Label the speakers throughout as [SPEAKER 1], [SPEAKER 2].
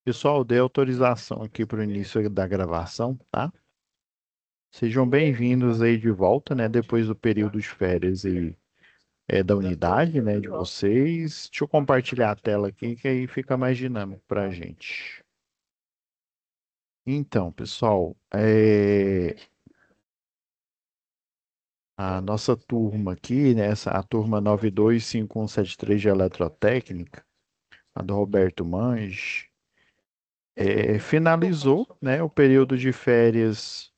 [SPEAKER 1] Pessoal, dei autorização aqui para o início da gravação, tá? Sejam bem-vindos aí de volta, né? Depois do período de férias aí, da unidade, né? De vocês. Deixa eu compartilhar a tela aqui, que aí fica mais dinâmico para a gente. Então, pessoal, a nossa turma aqui, né? A turma 925173 de Eletrotécnica, a do Roberto Mange, finalizou, né? O período de férias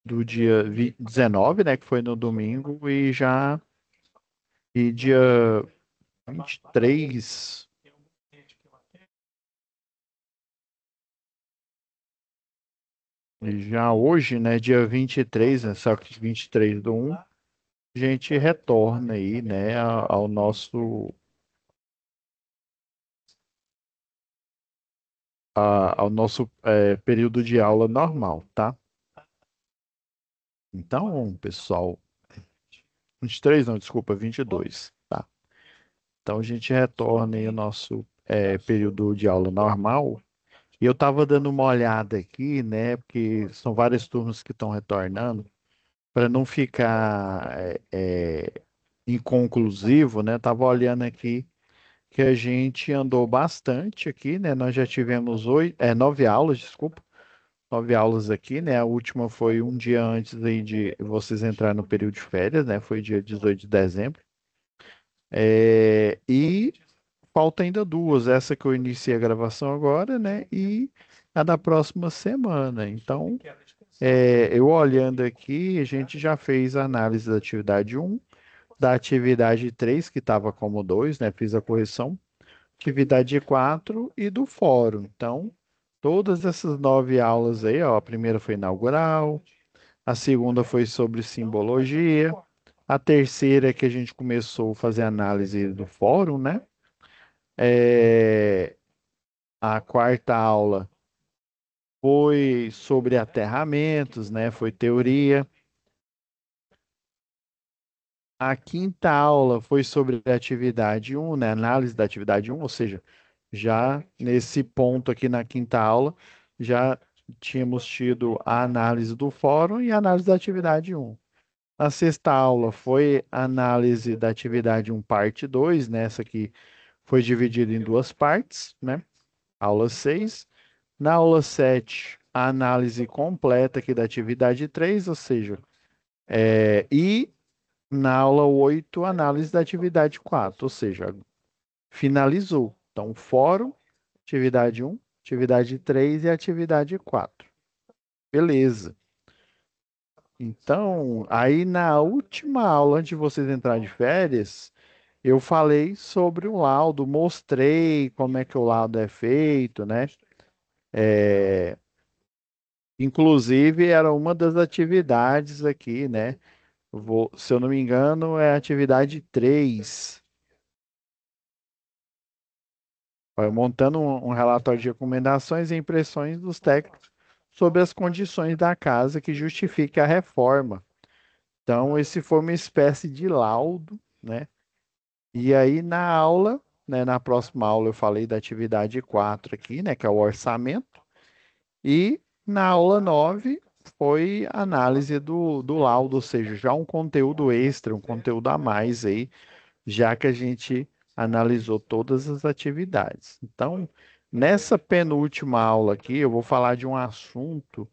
[SPEAKER 1] do dia 19, né, que foi no domingo, e dia 23, e já hoje, né, dia 23, né, só que 23 do 1, a gente retorna aí, né, ao nosso período de aula normal, tá? Então, pessoal, 23 não, desculpa, 22, tá? Então a gente retorna aí ao nosso período de aula normal. E eu estava dando uma olhada aqui, né? Porque são várias turmas que estão retornando, para não ficar inconclusivo, né? Tava olhando aqui que a gente andou bastante aqui, né? Nós já tivemos 9 aulas, desculpa, 9 aulas aqui, né? A última foi um dia antes aí de vocês entrarem no período de férias, né? Foi dia 18 de dezembro. E falta ainda duas, essa que eu iniciei a gravação agora, né? E a da próxima semana. Então, eu olhando aqui, a gente já fez a análise da atividade um, da atividade 3 que estava como 2, né? Fiz a correção, atividade 4 e do fórum. Então, todas essas 9 aulas aí, ó, a primeira foi inaugural, a segunda foi sobre simbologia, a terceira é que a gente começou a fazer análise do fórum, né? É, a quarta aula foi sobre aterramentos, né? Foi teoria. A quinta aula foi sobre a atividade um, né? Análise da atividade um, ou seja, já nesse ponto aqui na quinta aula, já tínhamos tido a análise do fórum e a análise da atividade um. Na sexta aula foi a análise da atividade um, parte 2, né? Essa aqui foi dividida em duas partes, né? Aula 6. Na aula 7, a análise completa aqui da atividade 3, ou seja, e na aula 8, análise da atividade 4, ou seja, finalizou. Então, fórum, atividade um, atividade 3 e atividade 4. Beleza. Então, aí na última aula, antes de vocês entrarem de férias, eu falei sobre o laudo, mostrei como é que o laudo é feito, né? Inclusive, era uma das atividades aqui, né? Se eu não me engano, é a atividade 3. Vai montando um relatório de recomendações e impressões dos técnicos sobre as condições da casa que justifique a reforma. Então, esse foi uma espécie de laudo, né? E aí, na aula, né, na próxima aula, eu falei da atividade 4 aqui, né, que é o orçamento. E na aula 9 foi análise do laudo, ou seja, já um conteúdo extra, um conteúdo a mais aí, já que a gente analisou todas as atividades. Então, nessa penúltima aula aqui, eu vou falar de um assunto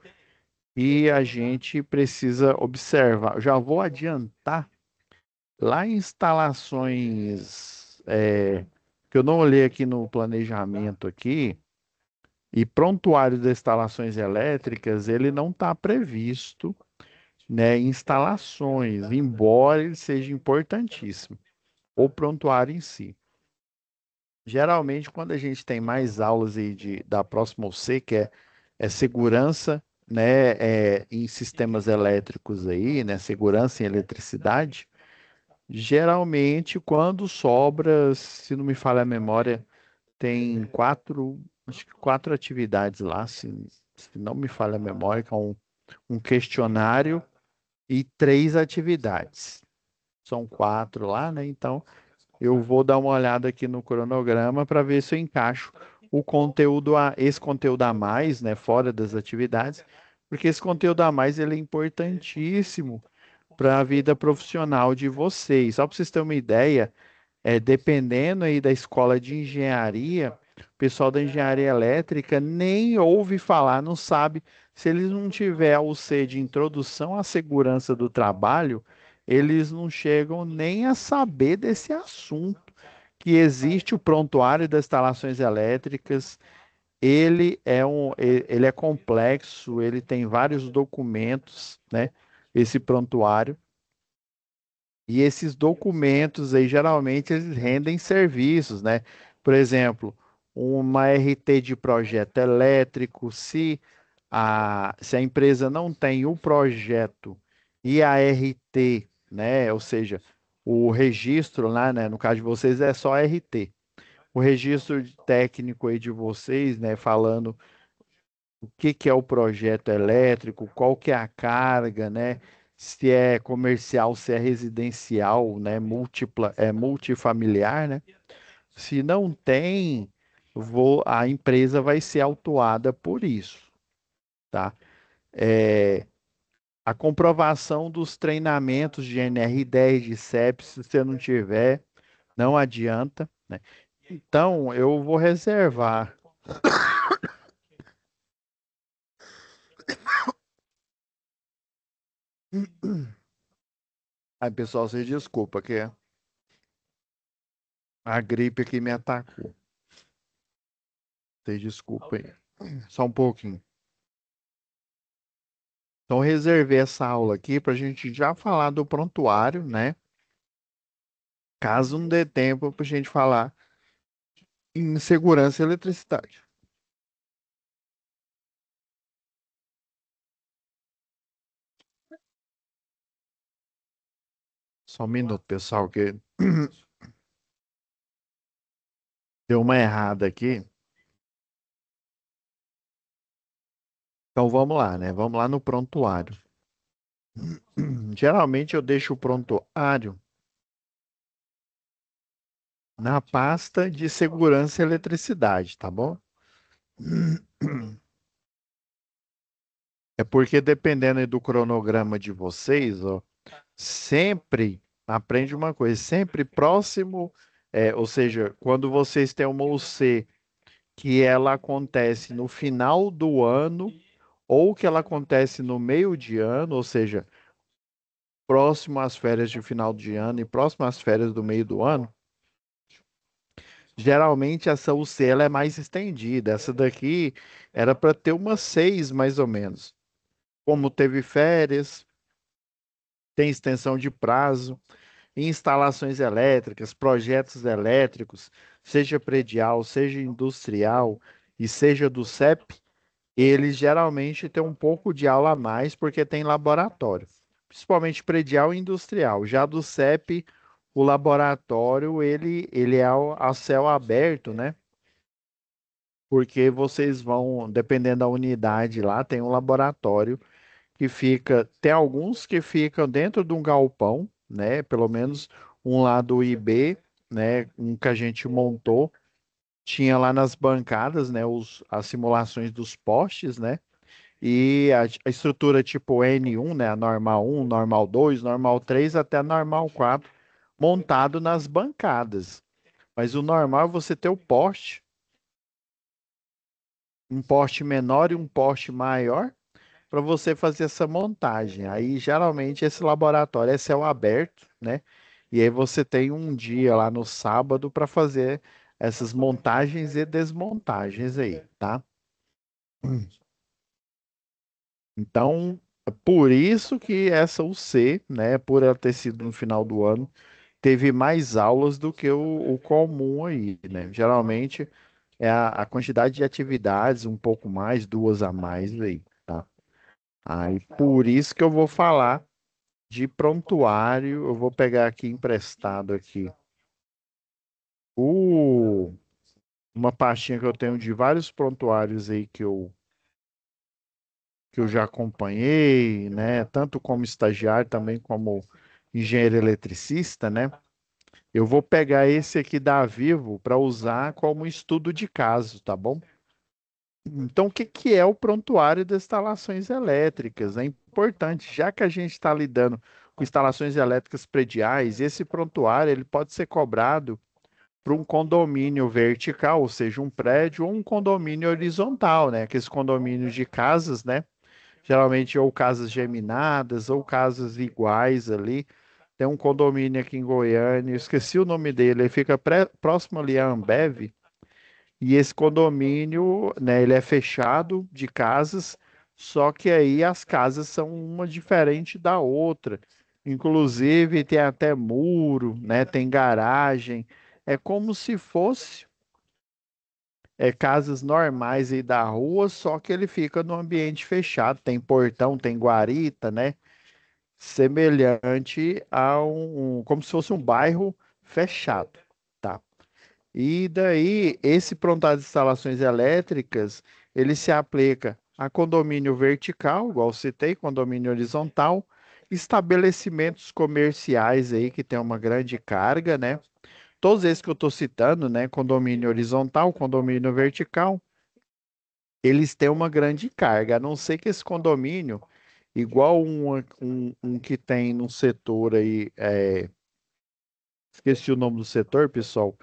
[SPEAKER 1] e a gente precisa observar. Eu já vou adiantar lá em instalações, que eu não olhei aqui no planejamento aqui, e prontuário das instalações elétricas, ele não está previsto, né, instalações, embora ele seja importantíssimo, o prontuário em si. Geralmente, quando a gente tem mais aulas aí da próxima OC, que é segurança, né, em sistemas elétricos aí, né, segurança em eletricidade, geralmente quando sobra, se não me falha a memória, tem quatro, acho que 4 atividades lá, se não me falha a memória, que é um questionário e 3 atividades. São 4 lá, né? Então, eu vou dar uma olhada aqui no cronograma para ver se eu encaixo esse conteúdo a mais, né, fora das atividades, porque esse conteúdo a mais ele é importantíssimo para a vida profissional de vocês. Só para vocês terem uma ideia, dependendo aí da escola de engenharia, o pessoal da engenharia elétrica nem ouve falar, não sabe. Se eles não tiver o C de introdução à segurança do trabalho, eles não chegam nem a saber desse assunto, que existe o prontuário das instalações elétricas. Ele é complexo, ele tem vários documentos, né? Esse prontuário. E esses documentos aí, geralmente, eles rendem serviços, né? Por exemplo, uma RT de projeto elétrico, se a empresa não tem o projeto e a RT, né? Ou seja, o registro lá, né? No caso de vocês é só RT. O registro técnico aí de vocês, né? Falando o que que é o projeto elétrico, qual que é a carga, né? Se é comercial, se é residencial, né? Multifamiliar, né? Se não tem, a empresa vai ser autuada por isso, tá? É, a comprovação dos treinamentos de NR10, de CEP, se você não tiver, não adianta, né? Então, eu vou reservar. Aí, pessoal, vocês desculpa, que a gripe aqui me atacou. Vocês desculpem. Só um pouquinho. Então, eu reservei essa aula aqui para a gente já falar do prontuário, né? Caso não dê tempo para a gente falar em segurança e eletricidade. Só um minuto, pessoal, que deu uma errada aqui. Então, vamos lá, né? Vamos lá no prontuário. Geralmente, eu deixo o prontuário na pasta de segurança e eletricidade, tá bom? É porque dependendo aí do cronograma de vocês, ó, sempre aprende uma coisa, sempre próximo, ou seja, quando vocês têm uma UC que ela acontece no final do ano ou que ela acontece no meio de ano, ou seja, próximo às férias de final de ano e próximo às férias do meio do ano, geralmente essa UC ela é mais estendida. Essa daqui era para ter umas 6 mais ou menos. Como teve férias, tem extensão de prazo. Instalações elétricas, projetos elétricos, seja predial, seja industrial e seja do CEP, eles geralmente têm um pouco de aula a mais porque tem laboratório, principalmente predial e industrial. Já do CEP, o laboratório ele é a céu aberto, né? Porque vocês vão, dependendo da unidade lá, tem um laboratório que fica, tem alguns que ficam dentro de um galpão, né? Pelo menos um lá do IB, né? Um que a gente montou, tinha lá nas bancadas, né? As simulações dos postes, né? E a estrutura tipo N1, né? A normal 1, normal 2, normal 3 até a normal 4, montado nas bancadas. Mas o normal é você ter o poste, um poste menor e um poste maior, para você fazer essa montagem. Aí, geralmente, esse laboratório é céu aberto, né? E aí você tem um dia lá no sábado para fazer essas montagens e desmontagens aí, tá? Então, é por isso que essa UC, né, por ela ter sido no final do ano, teve mais aulas do que o comum aí, né? Geralmente é a quantidade de atividades, um pouco mais, duas a mais aí, tá? Aí, por isso que eu vou falar de prontuário, eu vou pegar aqui emprestado aqui o, uma pastinha que eu tenho de vários prontuários aí que eu já acompanhei, né? Tanto como estagiário, também como engenheiro eletricista, né? Eu vou pegar esse aqui da Vivo para usar como estudo de caso, tá bom? Então, o que que é o prontuário das instalações elétricas? É importante, já que a gente está lidando com instalações elétricas prediais, esse prontuário ele pode ser cobrado para um condomínio vertical, ou seja, um prédio, ou um condomínio horizontal, né? Aqueles condomínios de casas, né? Geralmente ou casas geminadas ou casas iguais ali. Tem um condomínio aqui em Goiânia, eu esqueci o nome dele, ele fica próximo ali à Ambev, e esse condomínio, né, ele é fechado de casas, só que aí as casas são uma diferente da outra. Inclusive tem até muro, né, tem garagem. É como se fosse casas normais aí da rua, só que ele fica no ambiente fechado, tem portão, tem guarita, né? Semelhante a como se fosse um bairro fechado, tá? E daí, esse prontuário de instalações elétricas, ele se aplica a condomínio vertical, igual eu citei, condomínio horizontal, estabelecimentos comerciais aí que tem uma grande carga, né? Todos esses que eu estou citando, né? Condomínio horizontal, condomínio vertical, eles têm uma grande carga, a não ser que esse condomínio, igual um que tem no setor aí, esqueci o nome do setor, pessoal,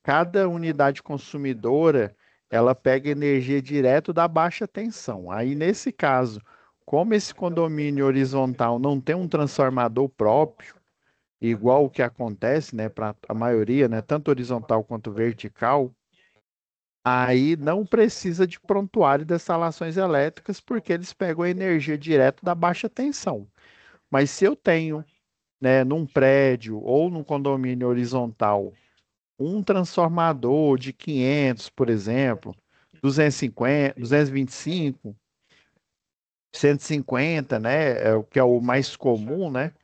[SPEAKER 1] cada unidade consumidora, ela pega energia direto da baixa tensão. Aí, nesse caso, como esse condomínio horizontal não tem um transformador próprio, igual o que acontece, né, para a maioria, né, tanto horizontal quanto vertical, aí não precisa de prontuário das instalações elétricas, porque eles pegam a energia direto da baixa tensão. Mas se eu tenho, né, num prédio ou num condomínio horizontal, um transformador de 500, por exemplo, 250, 225, 150, né, é o que é o mais comum, né?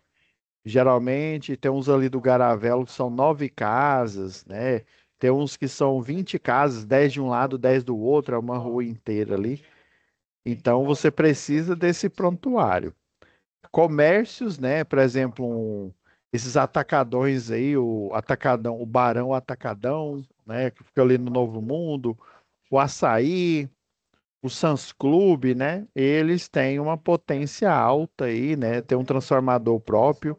[SPEAKER 1] Geralmente tem uns ali do Garavelo que são 9 casas, né? Tem uns que são 20 casas, 10 de um lado, 10 do outro, é uma rua inteira ali. Então você precisa desse prontuário. Comércios, né? Por exemplo, esses atacadões aí, o atacadão, o Barão Atacadão, né? Que fica ali no Novo Mundo, o Açaí, o Sam's Club, né? Eles têm uma potência alta aí, né? Tem um transformador próprio,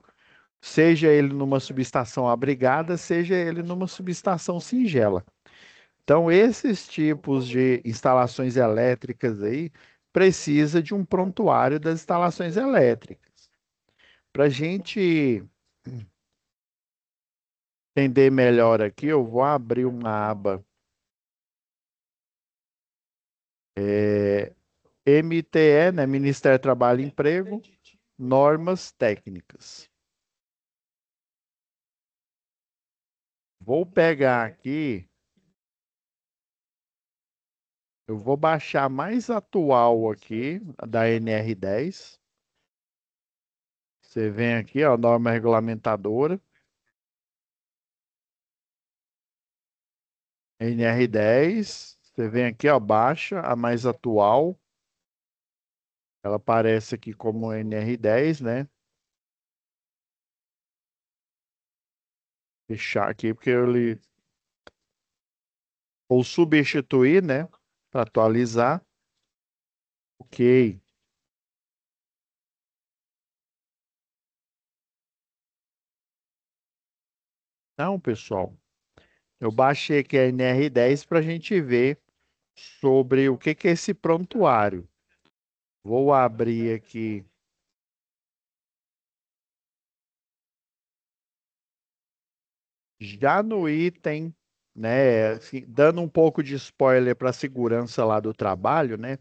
[SPEAKER 1] seja ele numa subestação abrigada, seja ele numa subestação singela. Então, esses tipos de instalações elétricas aí precisa de um prontuário das instalações elétricas. Para a gente entender melhor aqui, eu vou abrir uma aba MTE, né, Ministério do Trabalho e Emprego, normas técnicas. Vou pegar aqui, eu vou baixar a mais atual aqui, a da NR10. Você vem aqui, ó, norma regulamentadora, NR10. Você vem aqui, ó, baixa a mais atual. Ela aparece aqui como NR10, né? Fechar aqui, porque ou substituir, né? Para atualizar. Ok. Não, pessoal. Eu baixei aqui a NR10 para a gente ver sobre o que que é esse prontuário. Vou abrir aqui já no item, né? Assim, dando um pouco de spoiler para a segurança lá do trabalho, né?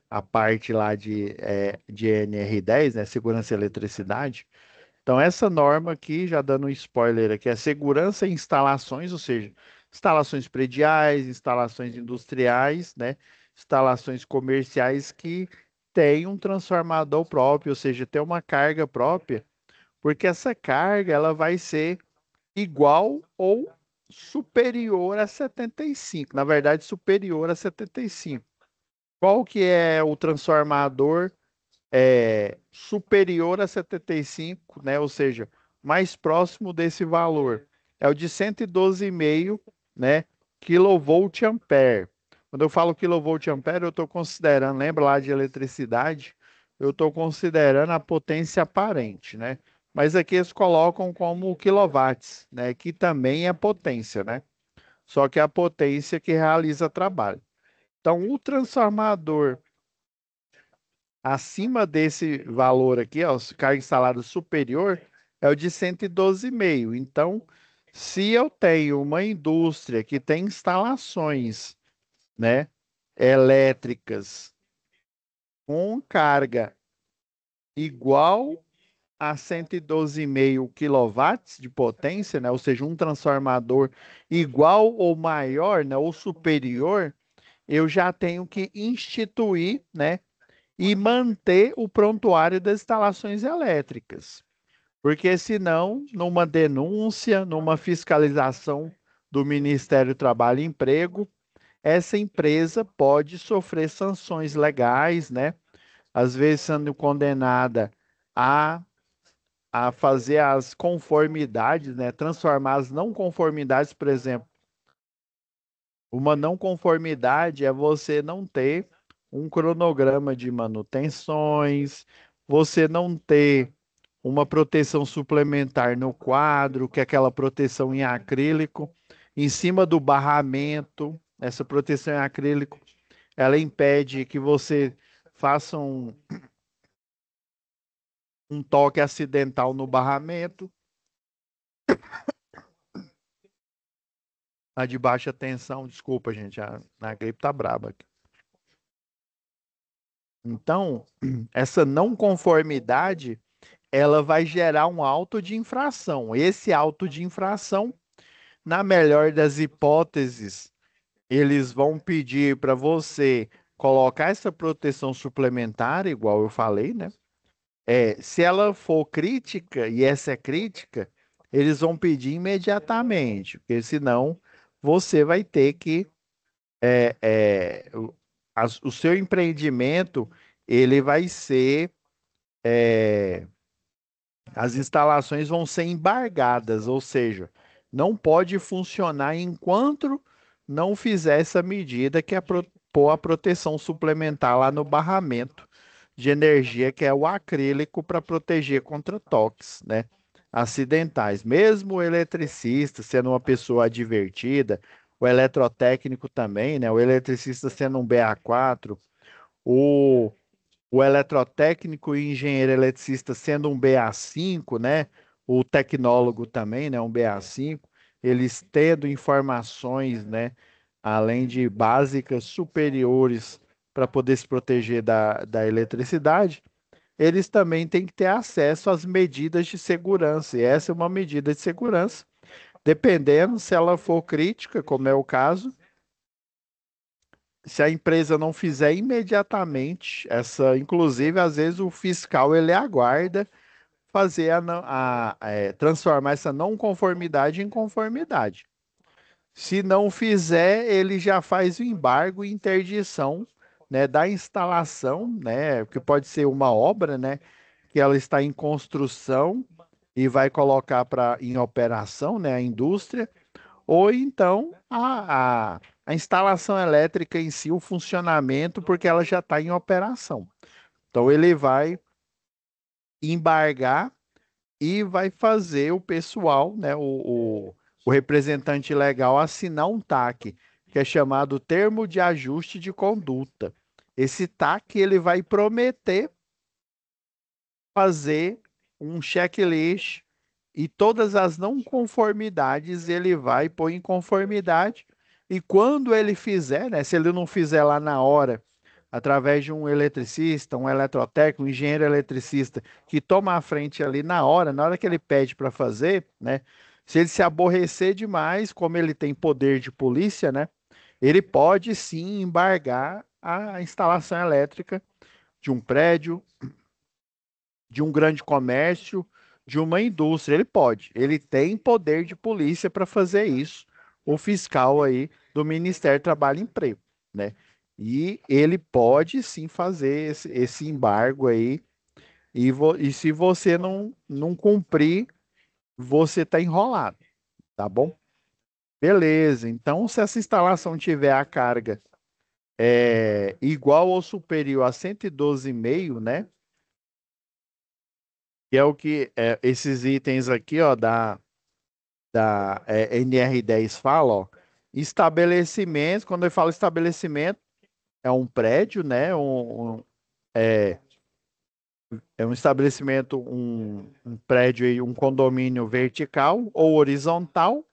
[SPEAKER 1] A parte lá de NR10, né? Segurança e eletricidade. Então, essa norma aqui, já dando um spoiler aqui, é segurança em instalações, ou seja, instalações prediais, instalações industriais, né? Instalações comerciais que têm um transformador próprio, ou seja, tem uma carga própria, porque essa carga ela vai ser igual ou superior a 75. Na verdade, superior a 75. Qual que é o transformador superior a 75, né? Ou seja, mais próximo desse valor é o de 112,5, né, kVA. Quando eu falo kVA, eu estou considerando, lembra lá de eletricidade? Eu estou considerando a potência aparente, né? Mas aqui eles colocam como quilowatts, né? Que também é potência, né? Só que é a potência que realiza trabalho. Então, o transformador acima desse valor aqui, ó, carga instalada superior, é o de 112,5. Então, se eu tenho uma indústria que tem instalações, né, elétricas com carga igual a 112,5 quilowatts de potência, né, ou seja, um transformador igual ou maior, né, ou superior, eu já tenho que instituir, né, e manter o prontuário das instalações elétricas. Porque senão, numa denúncia, numa fiscalização do Ministério do Trabalho e Emprego, essa empresa pode sofrer sanções legais, né? Às vezes sendo condenada a, a fazer as conformidades, né? Transformar as não conformidades, por exemplo. Uma não conformidade é você não ter um cronograma de manutenções, você não ter uma proteção suplementar no quadro, que é aquela proteção em acrílico, em cima do barramento. Essa proteção em acrílico, ela impede que você faça um toque acidental no barramento. A de baixa tensão, desculpa, gente, a gripe tá braba aqui. Então, essa não conformidade, ela vai gerar um auto de infração. Esse auto de infração, na melhor das hipóteses, eles vão pedir para você colocar essa proteção suplementar, igual eu falei, né? Se ela for crítica, e essa é crítica, eles vão pedir imediatamente, porque senão você vai ter que o seu empreendimento ele vai ser as instalações vão ser embargadas, ou seja, não pode funcionar enquanto não fizer essa medida que é pôr a proteção suplementar lá no barramento de energia, que é o acrílico para proteger contra toques, né? Acidentais. Mesmo o eletricista sendo uma pessoa advertida, o eletrotécnico também, né? O eletricista sendo um BA4, o o eletrotécnico e engenheiro eletricista sendo um BA5, né? O tecnólogo também, né? Um BA5, eles tendo informações, né? Além de básicas superiores para poder se proteger da eletricidade, eles também têm que ter acesso às medidas de segurança. E essa é uma medida de segurança, dependendo se ela for crítica, como é o caso, se a empresa não fizer imediatamente essa, inclusive às vezes o fiscal ele aguarda fazer transformar essa não conformidade em conformidade. Se não fizer, ele já faz o embargo e interdição, né, da instalação, né, que pode ser uma obra, né, que ela está em construção e vai colocar em operação, né, a indústria ou então a instalação elétrica em si, o funcionamento, porque ela já está em operação. Então ele vai embargar e vai fazer o pessoal, né, o representante legal assinar um TAC, que é chamado Termo de Ajuste de Conduta. Esse TAC ele vai prometer fazer um checklist e todas as não conformidades ele vai pôr em conformidade. E quando ele fizer, né, se ele não fizer lá na hora, através de um eletricista, um eletrotécnico, um engenheiro eletricista, que toma a frente ali na hora que ele pede para fazer, né, se ele se aborrecer demais, como ele tem poder de polícia, né, ele pode sim embargar a instalação elétrica de um prédio, de um grande comércio, de uma indústria. Ele pode, ele tem poder de polícia para fazer isso, o fiscal aí do Ministério do Trabalho e Emprego, né? E ele pode sim fazer esse embargo aí, e se você não cumprir, você está enrolado, tá bom? Beleza. Então, se essa instalação tiver a carga igual ou superior a 112,5, né? Que é o que esses itens aqui, ó, da NR10 fala, ó. Estabelecimentos, quando eu falo estabelecimento, é um prédio, né? É, é um estabelecimento, um prédio aí, um condomínio vertical ou horizontal,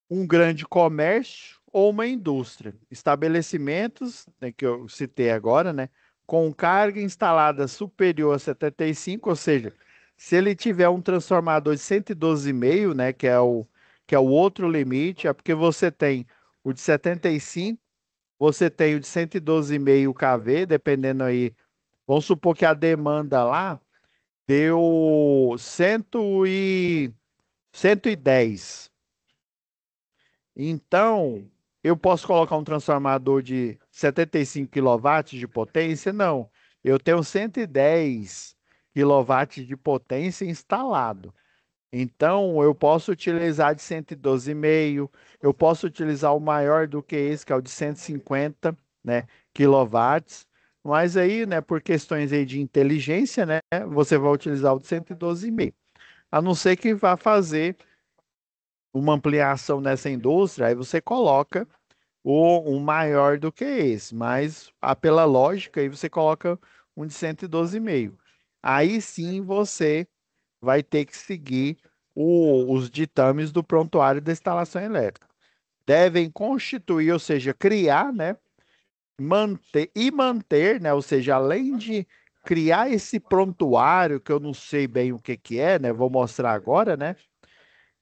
[SPEAKER 1] um grande comércio ou uma indústria. Estabelecimentos, né, que eu citei agora, né, com carga instalada superior a 75, ou seja, se ele tiver um transformador de 112,5, né, que é o outro limite, é porque você tem o de 75, você tem o de 112,5 kV, dependendo aí, vamos supor que a demanda lá deu 110. Então, eu posso colocar um transformador de 75 quilowatts de potência? Não. Eu tenho 110 quilowatts de potência instalado. Então, eu posso utilizar de 112,5, eu posso utilizar o maior do que esse, que é o de 150, né, quilowatts. Mas aí, né, por questões aí de inteligência, né, você vai utilizar o de 112,5. A não ser que vá fazer uma ampliação nessa indústria, aí você coloca um maior do que esse, mas pela lógica, aí você coloca um de 112,5. Aí sim você vai ter que seguir os ditames do prontuário da instalação elétrica. Devem constituir, ou seja, criar, né, manter, né, ou seja, além de criar esse prontuário, que eu não sei bem o que que é, né, vou mostrar agora, né,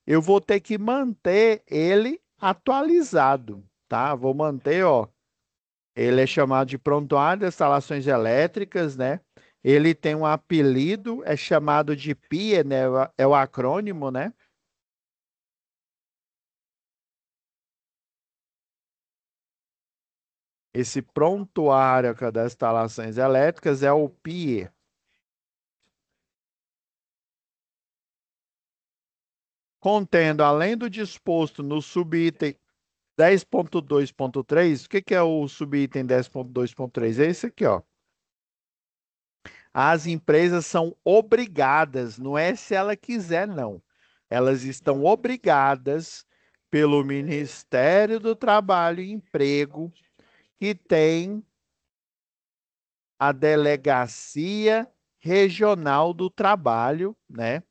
[SPEAKER 1] eu vou ter que manter ele atualizado, tá? Vou manter, ó, ele é chamado de Prontuário de Instalações Elétricas, né? Ele tem um apelido, é chamado de PIE, né? É o acrônimo, né? Esse Prontuário das Instalações Elétricas é o PIE, contendo, além do disposto no subitem 10.2.3, o que que é o subitem 10.2.3? É esse aqui, ó. As empresas são obrigadas, não é se ela quiser, não. Elas estão obrigadas pelo Ministério do Trabalho e Emprego, que tem a Delegacia Regional do Trabalho, né?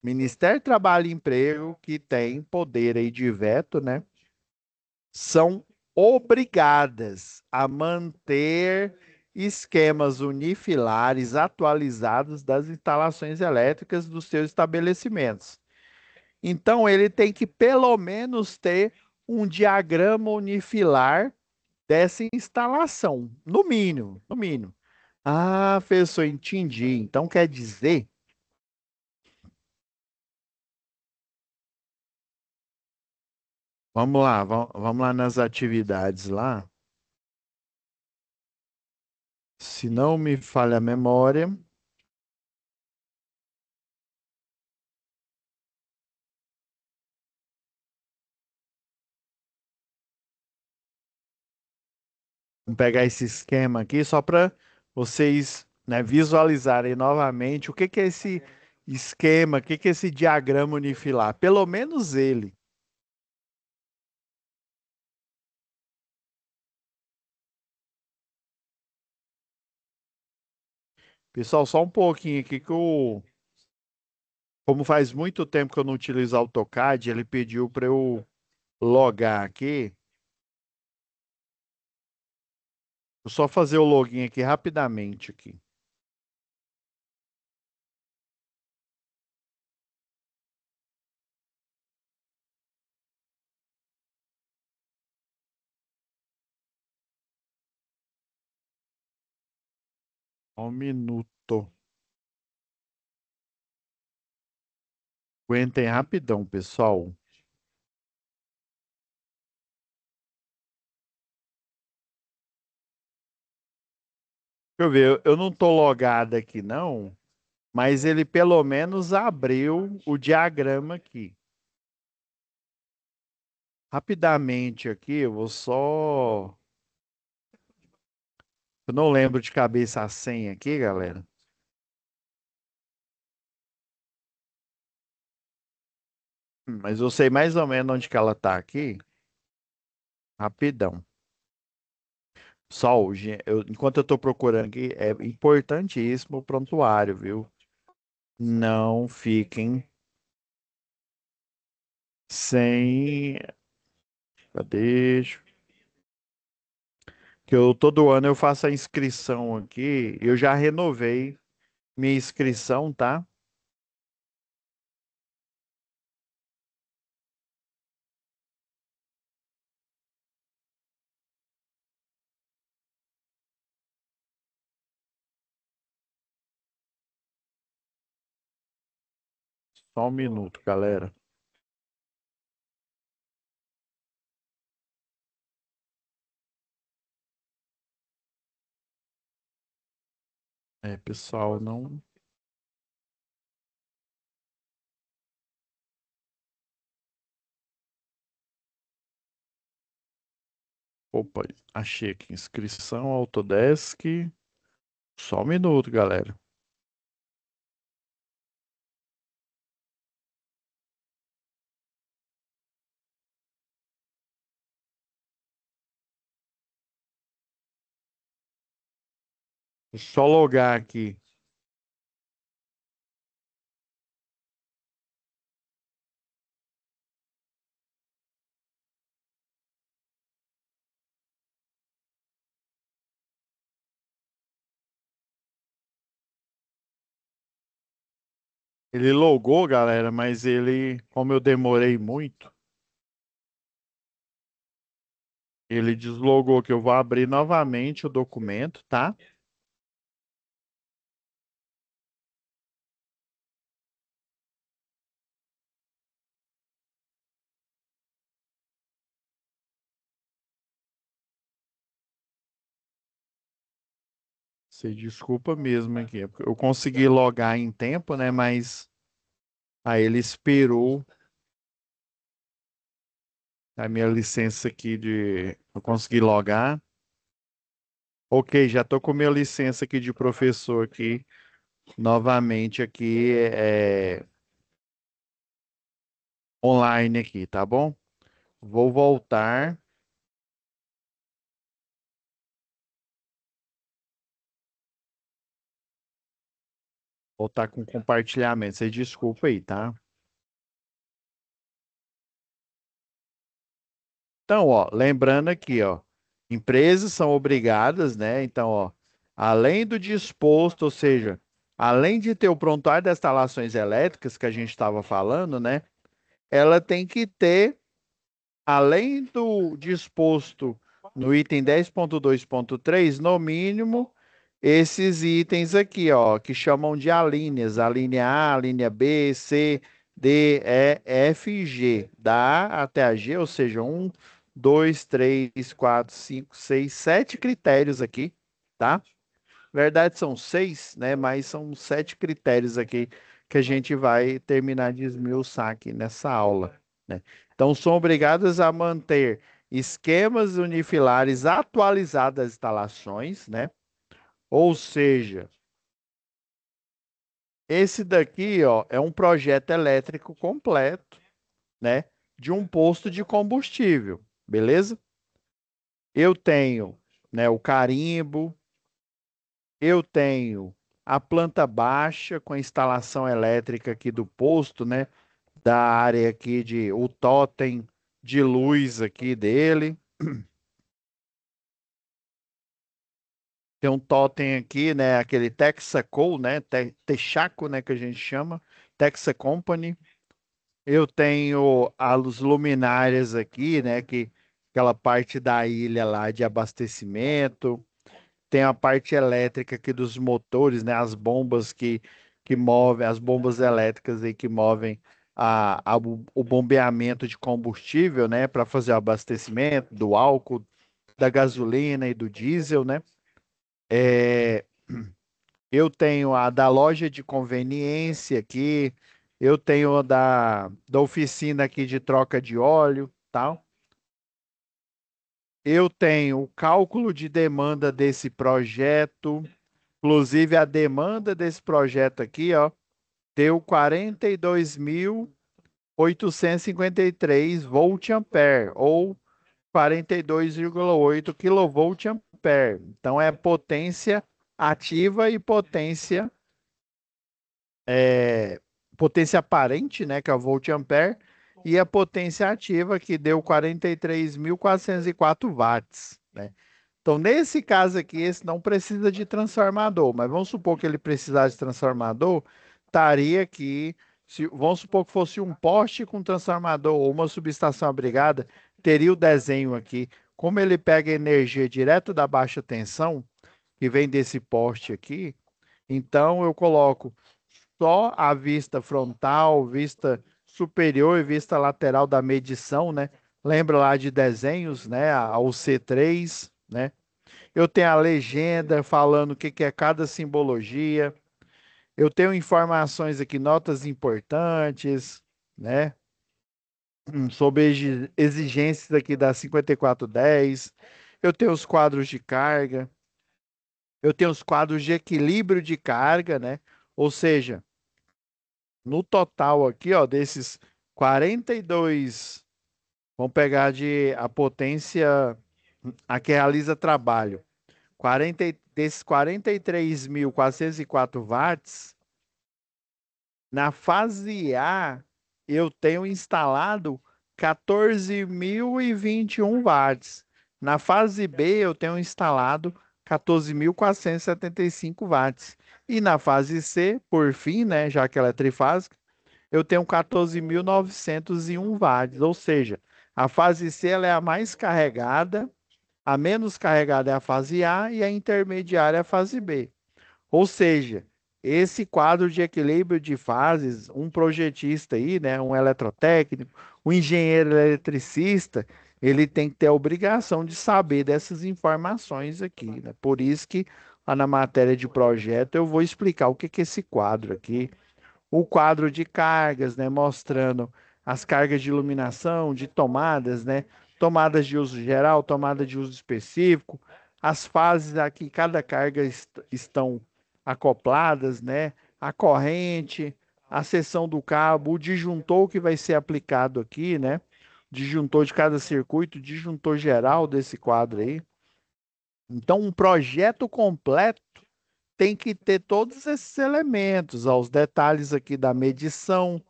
[SPEAKER 1] Ministério do Trabalho e Emprego, que tem poder aí de veto, né? São obrigadas a manter esquemas unifilares atualizados das instalações elétricas dos seus estabelecimentos. Então, ele tem que pelo menos ter um diagrama unifilar dessa instalação, no mínimo, no mínimo. Ah, professor, entendi. Então quer dizer, vamos lá, vamos lá nas atividades lá. Se não me falha a memória, vamos pegar esse esquema aqui só para vocês, né, visualizarem novamente o que que é esse esquema, o que que é esse diagrama unifilar. Pelo menos ele. Pessoal, só um pouquinho aqui que como faz muito tempo que eu não utilizo AutoCAD, ele pediu para eu logar aqui. Vou só fazer o login aqui rapidamente aqui. Um minuto. Aguentem rapidão, pessoal. Deixa eu ver, eu não tô logado aqui, não. mas ele pelo menos abriu o diagrama aqui. Rapidamente aqui, eu vou só. Eu não lembro de cabeça a senha aqui, galera. Mas eu sei mais ou menos onde que ela tá aqui. Rapidão. Só hoje, enquanto eu estou procurando aqui, é importantíssimo o prontuário, viu? Não fiquem sem. Cadê? Que eu todo ano eu faço a inscrição aqui. Eu já renovei minha inscrição, tá? Só um minuto, galera. É, pessoal, não. Opa, achei aqui. Inscrição Autodesk. Só um minuto, galera. É só logar aqui. Ele logou, galera, mas ele, como eu demorei muito, ele deslogou que eu vou abrir novamente o documento, tá? Você desculpa mesmo aqui. Eu consegui logar em tempo, né? Mas aí ele esperou a minha licença aqui de. Eu consegui logar. Ok, já tô com minha licença aqui de professor aqui, novamente aqui, online aqui, tá bom? Vou voltar, voltar com compartilhamento. Você desculpa aí, tá? Então, ó, lembrando aqui, ó, empresas são obrigadas, né? Então, ó, além do disposto, ou seja, além de ter o prontuário das instalações elétricas que a gente estava falando, né? Ela tem que ter, além do disposto no item 10.2.3, no mínimo, esses itens aqui, ó, que chamam de alíneas, a linha A, a linha B, C, D, E, F e G, da A até a G, ou seja, um, dois, três, quatro, cinco, seis, sete critérios aqui, tá? Na verdade são seis, né? Mas são sete critérios aqui que a gente vai terminar de esmiuçar aqui nessa aula, né? Então, são obrigadas a manter esquemas unifilares atualizados das instalações, né? Ou seja, esse daqui, ó, é um projeto elétrico completo, né? De um posto de combustível, beleza? Eu tenho, né, o carimbo, eu tenho a planta baixa com a instalação elétrica aqui do posto, né? Da área aqui de o totem de luz aqui dele. Tem um totem aqui, né? Aquele Texaco, né? Texaco, né? Que a gente chama. Texa Company. Eu tenho as luminárias aqui, né? Que aquela parte da ilha lá de abastecimento. Tem a parte elétrica aqui dos motores, né? As bombas que movem, as bombas elétricas aí que movem o bombeamento de combustível, né? Para fazer o abastecimento do álcool, da gasolina e do diesel, né? É, Eu tenho a da loja de conveniência aqui, eu tenho a da oficina aqui de troca de óleo, tal. Eu tenho o cálculo de demanda desse projeto, inclusive a demanda desse projeto aqui, ó, deu 42.853 volt-ampere, ou 42,8 kV-ampere. Então é potência ativa e potência aparente, né, que é o volt-ampere, e a potência ativa que deu 43.404 watts, né? Então, nesse caso aqui, esse não precisa de transformador, mas vamos supor que ele precisasse de transformador, estaria aqui, vamos supor que fosse um poste com transformador ou uma subestação abrigada, teria o desenho aqui. Como ele pega energia direto da baixa tensão, que vem desse poste aqui, então eu coloco só a vista frontal, vista superior e vista lateral da medição, né? Lembra lá de desenhos, né? Ao C3, né? Eu tenho a legenda falando o que que é cada simbologia. Eu tenho informações aqui, notas importantes, né? Sobre exigências aqui da 5410. Eu tenho os quadros de carga. Eu tenho os quadros de equilíbrio de carga, né? Ou seja, no total aqui, ó, desses 42, vamos pegar de a potência a que realiza trabalho. Desses 43.404 watts, na fase A, eu tenho instalado 14.021 watts. Na fase B, eu tenho instalado 14.475 watts. E na fase C, por fim, né, já que ela é trifásica, eu tenho 14.901 watts. Ou seja, a fase C ela é a mais carregada, a menos carregada é a fase A e a intermediária é a fase B. Ou seja, esse quadro de equilíbrio de fases, um projetista aí, né, um eletrotécnico, um engenheiro eletricista, ele tem que ter a obrigação de saber dessas informações aqui, né? Por isso que lá na matéria de projeto eu vou explicar o que que é esse quadro aqui, o quadro de cargas, né, mostrando as cargas de iluminação, de tomadas, né, tomadas de uso geral, tomada de uso específico, as fases aqui, cada carga estão acopladas, né, a corrente, a seção do cabo, o disjuntor que vai ser aplicado aqui, né, disjuntor de cada circuito, disjuntor geral desse quadro aí. Então, um projeto completo tem que ter todos esses elementos, ó, os detalhes aqui da medição,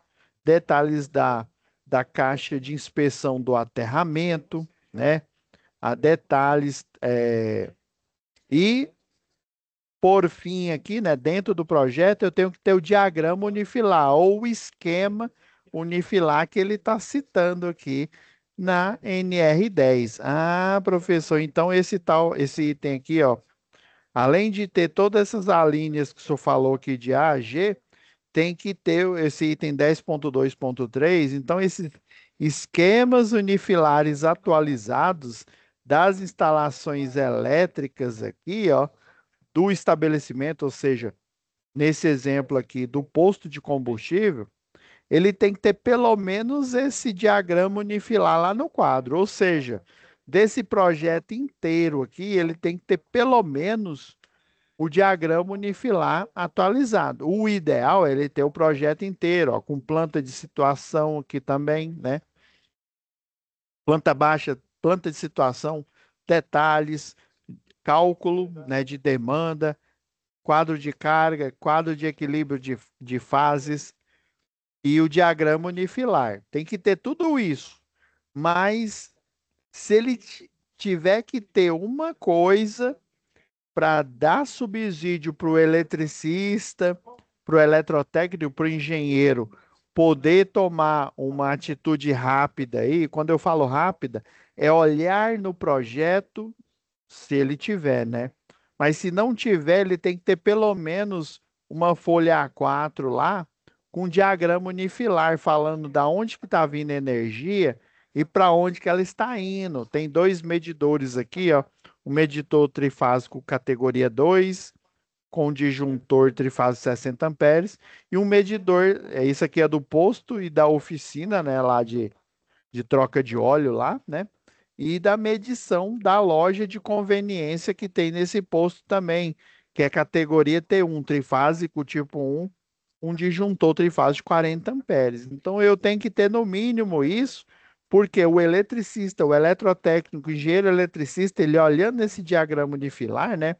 [SPEAKER 1] detalhes da caixa de inspeção do aterramento, né? A detalhes e por fim aqui, né, dentro do projeto eu tenho que ter o diagrama unifilar ou o esquema unifilar que ele está citando aqui na NR10. Ah, professor, então esse item aqui, ó, além de ter todas essas alíneas que o senhor falou aqui de A a G, tem que ter esse item 10.2.3. Então, esses esquemas unifilares atualizados das instalações elétricas aqui, ó, do estabelecimento, ou seja, nesse exemplo aqui do posto de combustível, ele tem que ter pelo menos esse diagrama unifilar lá no quadro, ou seja, desse projeto inteiro aqui, ele tem que ter pelo menos o diagrama unifilar atualizado. O ideal é ele ter o projeto inteiro, ó, com planta de situação aqui também, né? Planta baixa, planta de situação, detalhes, cálculo, né, de demanda, quadro de carga, quadro de equilíbrio de fases e o diagrama unifilar. Tem que ter tudo isso, mas se ele tiver que ter uma coisa para dar subsídio para o eletricista, para o eletrotécnico, para o engenheiro poder tomar uma atitude rápida aí. Quando eu falo rápida, é olhar no projeto, se ele tiver, né? Mas se não tiver, ele tem que ter pelo menos uma folha A4 lá com um diagrama unifilar falando da onde que está vindo a energia e para onde que ela está indo. Tem dois medidores aqui, ó, um medidor trifásico categoria 2 com disjuntor trifásico 60 amperes e um medidor, isso aqui é do posto e da oficina, né, lá de troca de óleo lá, né? E da medição da loja de conveniência que tem nesse posto também, que é categoria T1, trifásico tipo um disjuntor trifásico de 40 amperes. Então eu tenho que ter no mínimo isso, porque o eletricista, o eletrotécnico, o engenheiro eletricista, ele olhando esse diagrama unifilar, né,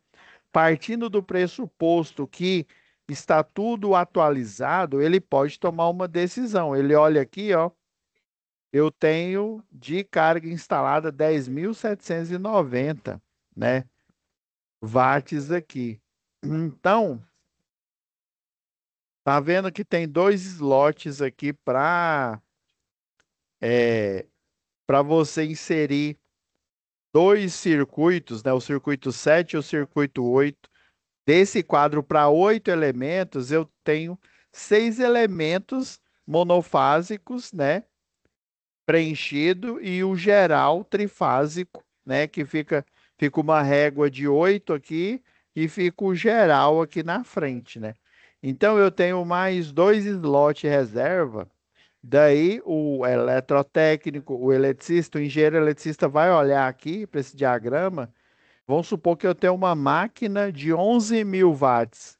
[SPEAKER 1] partindo do pressuposto que está tudo atualizado, ele pode tomar uma decisão. Ele olha aqui, ó, eu tenho de carga instalada 10.790, né, watts aqui. Então, tá vendo que tem dois slots aqui para você inserir dois circuitos, né? O circuito 7 e o circuito 8. Desse quadro para 8 elementos, eu tenho 6 elementos monofásicos, né? Preenchido e o geral trifásico, né? Que fica uma régua de 8 aqui e fica o geral aqui na frente, né? Então eu tenho mais dois slots reserva. Daí o eletrotécnico, o eletricista, o engenheiro eletricista vai olhar aqui para esse diagrama. Vamos supor que eu tenho uma máquina de 11.000 watts.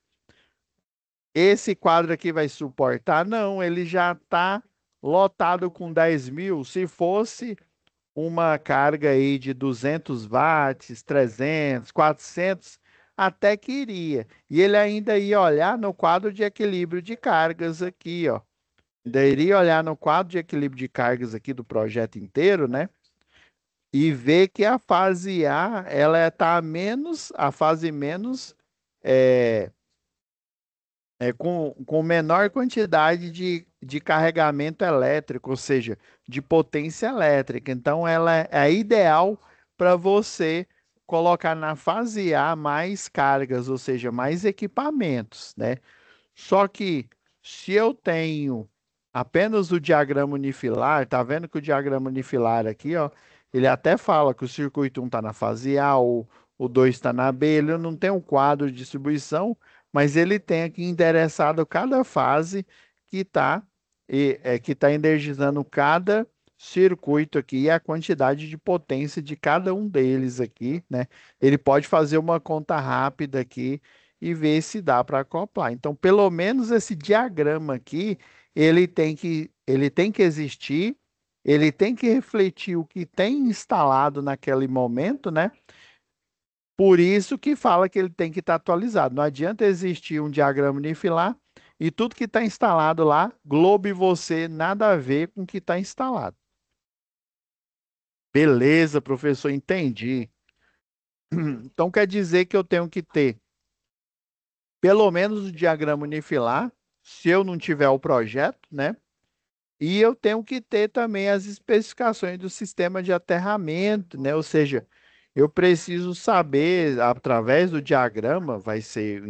[SPEAKER 1] Esse quadro aqui vai suportar? Não, ele já está lotado com 10.000. Se fosse uma carga aí de 200 watts, 300, 400, até que iria. E ele ainda ia olhar no quadro de equilíbrio de cargas aqui, ó. Deveria olhar no quadro de equilíbrio de cargas aqui do projeto inteiro, né? E ver que a fase A, ela está menos, a fase menos, é, com menor quantidade de carregamento elétrico, ou seja, de potência elétrica. Então, ela é ideal para você colocar na fase A mais cargas, ou seja, mais equipamentos, né? Só que se eu tenho apenas o diagrama unifilar, tá vendo que o diagrama unifilar aqui, ó, ele até fala que o circuito 1 está na fase A, o 2 está na B, ele não tem um quadro de distribuição, mas ele tem aqui endereçado cada fase que está que tá energizando cada circuito aqui e a quantidade de potência de cada um deles aqui, né? Ele pode fazer uma conta rápida aqui e ver se dá para acoplar. Então, pelo menos esse diagrama aqui, ele tem que existir, ele tem que refletir o que tem instalado naquele momento, né? Por isso que fala que ele tem que estar atualizado. Não adianta existir um diagrama unifilar e tudo que está instalado lá, Globo e você, nada a ver com o que está instalado. Beleza, professor, entendi. Então quer dizer que eu tenho que ter pelo menos o diagrama unifilar, se eu não tiver o projeto, né? E eu tenho que ter também as especificações do sistema de aterramento, né? Ou seja, eu preciso saber, através do diagrama, vai ser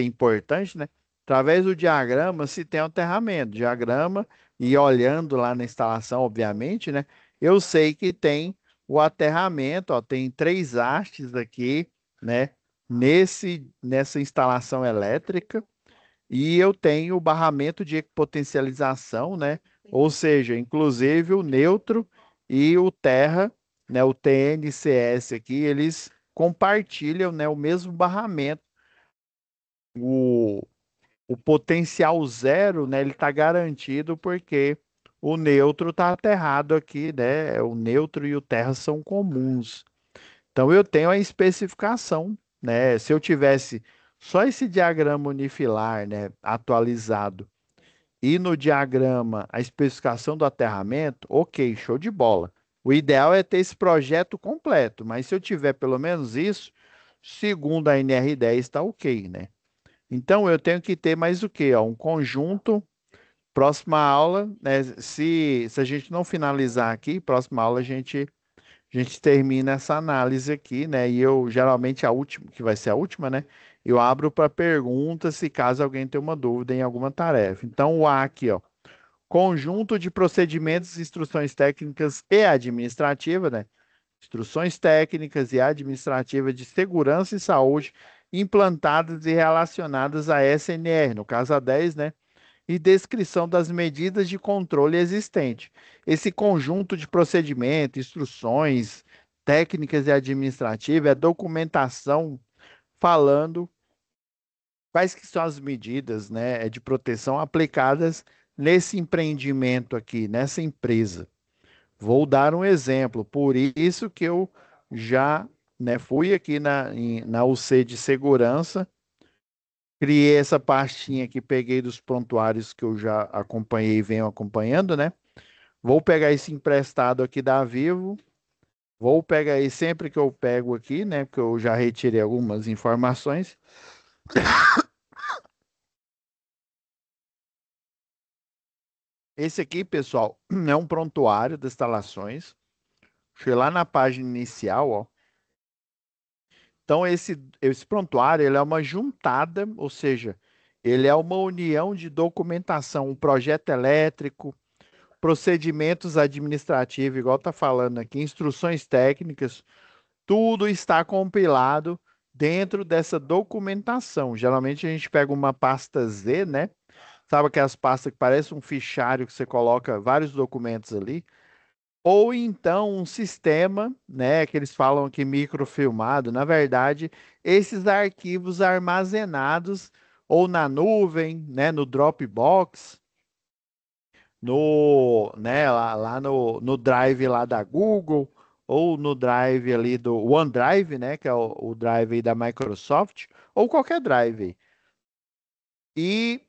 [SPEAKER 1] importante, né? Através do diagrama, se tem aterramento. Diagrama, e olhando lá na instalação, obviamente, né? Eu sei que tem o aterramento, ó, tem 3 hastes aqui, né? Nessa instalação elétrica. E eu tenho o barramento de potencialização, né? Ou seja, inclusive o neutro e o terra, né? O TNCS aqui, eles compartilham, né, o mesmo barramento. O, o potencial zero, né? Ele está garantido porque o neutro está aterrado aqui, né? O neutro e o terra são comuns. Então eu tenho a especificação, né? Se eu tivesse só esse diagrama unifilar, né, atualizado e no diagrama a especificação do aterramento, ok, show de bola. O ideal é ter esse projeto completo, mas se eu tiver pelo menos isso, segundo a NR10 está ok, né? Então eu tenho que ter mais o quê? Ó, um conjunto. Próxima aula, né? Se a gente não finalizar aqui, próxima aula a gente termina essa análise aqui, né? E eu, geralmente, a última, que vai ser a última, né? Eu abro para perguntas se caso alguém tenha uma dúvida em alguma tarefa. Então, o A aqui, ó. Conjunto de procedimentos, instruções técnicas e administrativas, né? Instruções técnicas e administrativas de segurança e saúde implantadas e relacionadas à SNR, no caso a 10, né? E descrição das medidas de controle existente. Esse conjunto de procedimentos, instruções, técnicas e administrativas, é documentação falando quais que são as medidas, né, de proteção aplicadas nesse empreendimento aqui, nessa empresa. Vou dar um exemplo, por isso que eu já, né, fui aqui na UC de segurança, criei essa pastinha que peguei dos prontuários que eu já acompanhei e venho acompanhando, né? Vou pegar esse emprestado aqui da Vivo, vou pegar aí sempre que eu pego aqui, né? Porque eu já retirei algumas informações. Esse aqui, pessoal, é um prontuário das instalações. Fui lá na página inicial, ó. Então, esse prontuário, ele é uma juntada, ou seja, ele é uma união de documentação, um projeto elétrico, procedimentos administrativos, igual está falando aqui, instruções técnicas, tudo está compilado dentro dessa documentação. Geralmente a gente pega uma pasta Z, né? Sabe aquelas pastas que parecem um fichário que você coloca vários documentos ali? Ou então um sistema, né, que eles falam aqui microfilmado, na verdade, esses arquivos armazenados ou na nuvem, né, no Dropbox, no, né, lá no Drive lá da Google, ou no Drive ali do OneDrive, né, que é o Drive aí da Microsoft, ou qualquer Drive. E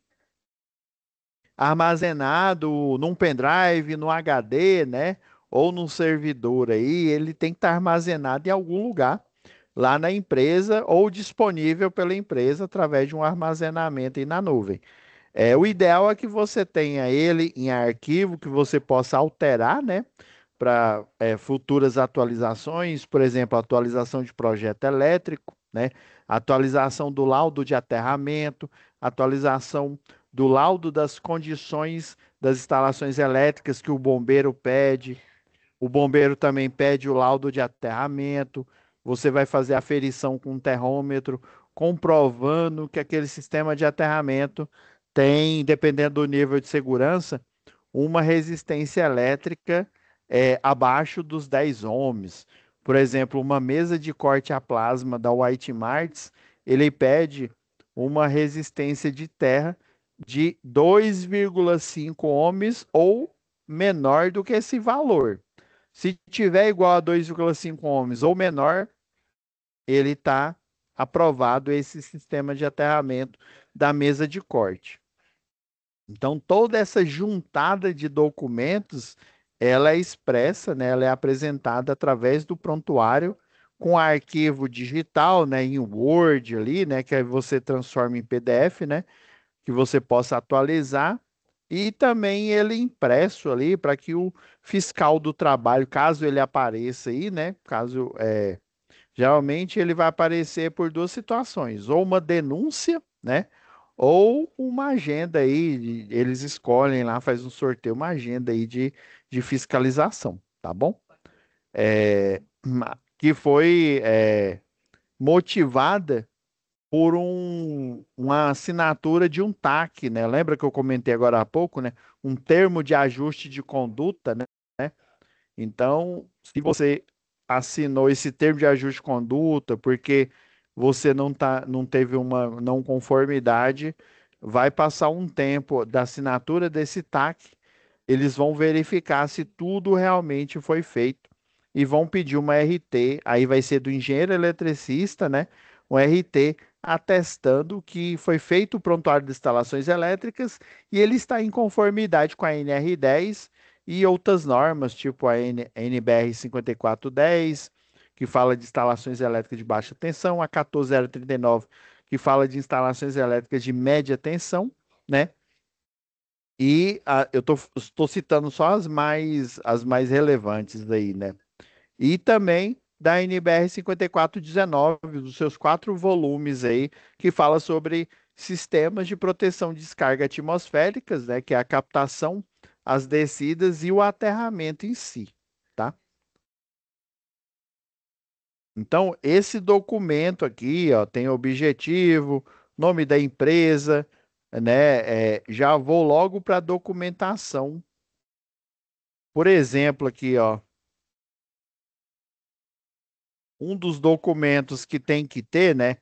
[SPEAKER 1] armazenado num pendrive, no HD, né? Ou num servidor aí, ele tem que estar armazenado em algum lugar lá na empresa ou disponível pela empresa através de um armazenamento aí na nuvem. O ideal é que você tenha ele em arquivo que você possa alterar, né? Para futuras atualizações, por exemplo, atualização de projeto elétrico, né? Atualização do laudo de aterramento, atualização do laudo das condições das instalações elétricas que o bombeiro pede. O bombeiro também pede o laudo de aterramento. Você vai fazer a aferição com um terrômetro, comprovando que aquele sistema de aterramento tem, dependendo do nível de segurança, uma resistência elétrica abaixo dos 10 ohms. Por exemplo, uma mesa de corte a plasma da White Martins, ele pede uma resistência de terra de 2,5 ohms ou menor do que esse valor. Se tiver igual a 2,5 ohms ou menor, ele está aprovado esse sistema de aterramento da mesa de corte. Então, toda essa juntada de documentos, ela é expressa, né? Ela é apresentada através do prontuário com arquivo digital, né? Em Word ali, né? Que aí você transforma em PDF, né? Que você possa atualizar. E também ele impresso ali para que o fiscal do trabalho, caso ele apareça aí, né? Caso geralmente ele vai aparecer por duas situações, ou uma denúncia, né? Ou uma agenda aí, eles escolhem lá, faz um sorteio, uma agenda aí de fiscalização, tá bom? Que foi motivada por uma assinatura de um TAC, né? Lembra que eu comentei agora há pouco, né? Um termo de ajuste de conduta, né? Então, se você assinou esse termo de ajuste de conduta porque você não teve uma não conformidade, vai passar um tempo da assinatura desse TAC, eles vão verificar se tudo realmente foi feito e vão pedir uma RT, aí vai ser do engenheiro eletricista, né? Um RT atestando que foi feito o prontuário de instalações elétricas e ele está em conformidade com a NR10 e outras normas, tipo a NBR 5410, que fala de instalações elétricas de baixa tensão, a 14039, que fala de instalações elétricas de média tensão, né? E estou citando só as mais relevantes aí, né? E também da NBR 5419, dos seus 4 volumes aí, que fala sobre sistemas de proteção de descarga atmosféricas, né? Que é a captação, as descidas e o aterramento em si, tá? Então, esse documento aqui, ó, tem objetivo, nome da empresa, né? Já vou logo para a documentação. Por exemplo, aqui, ó, um dos documentos que tem que ter, né,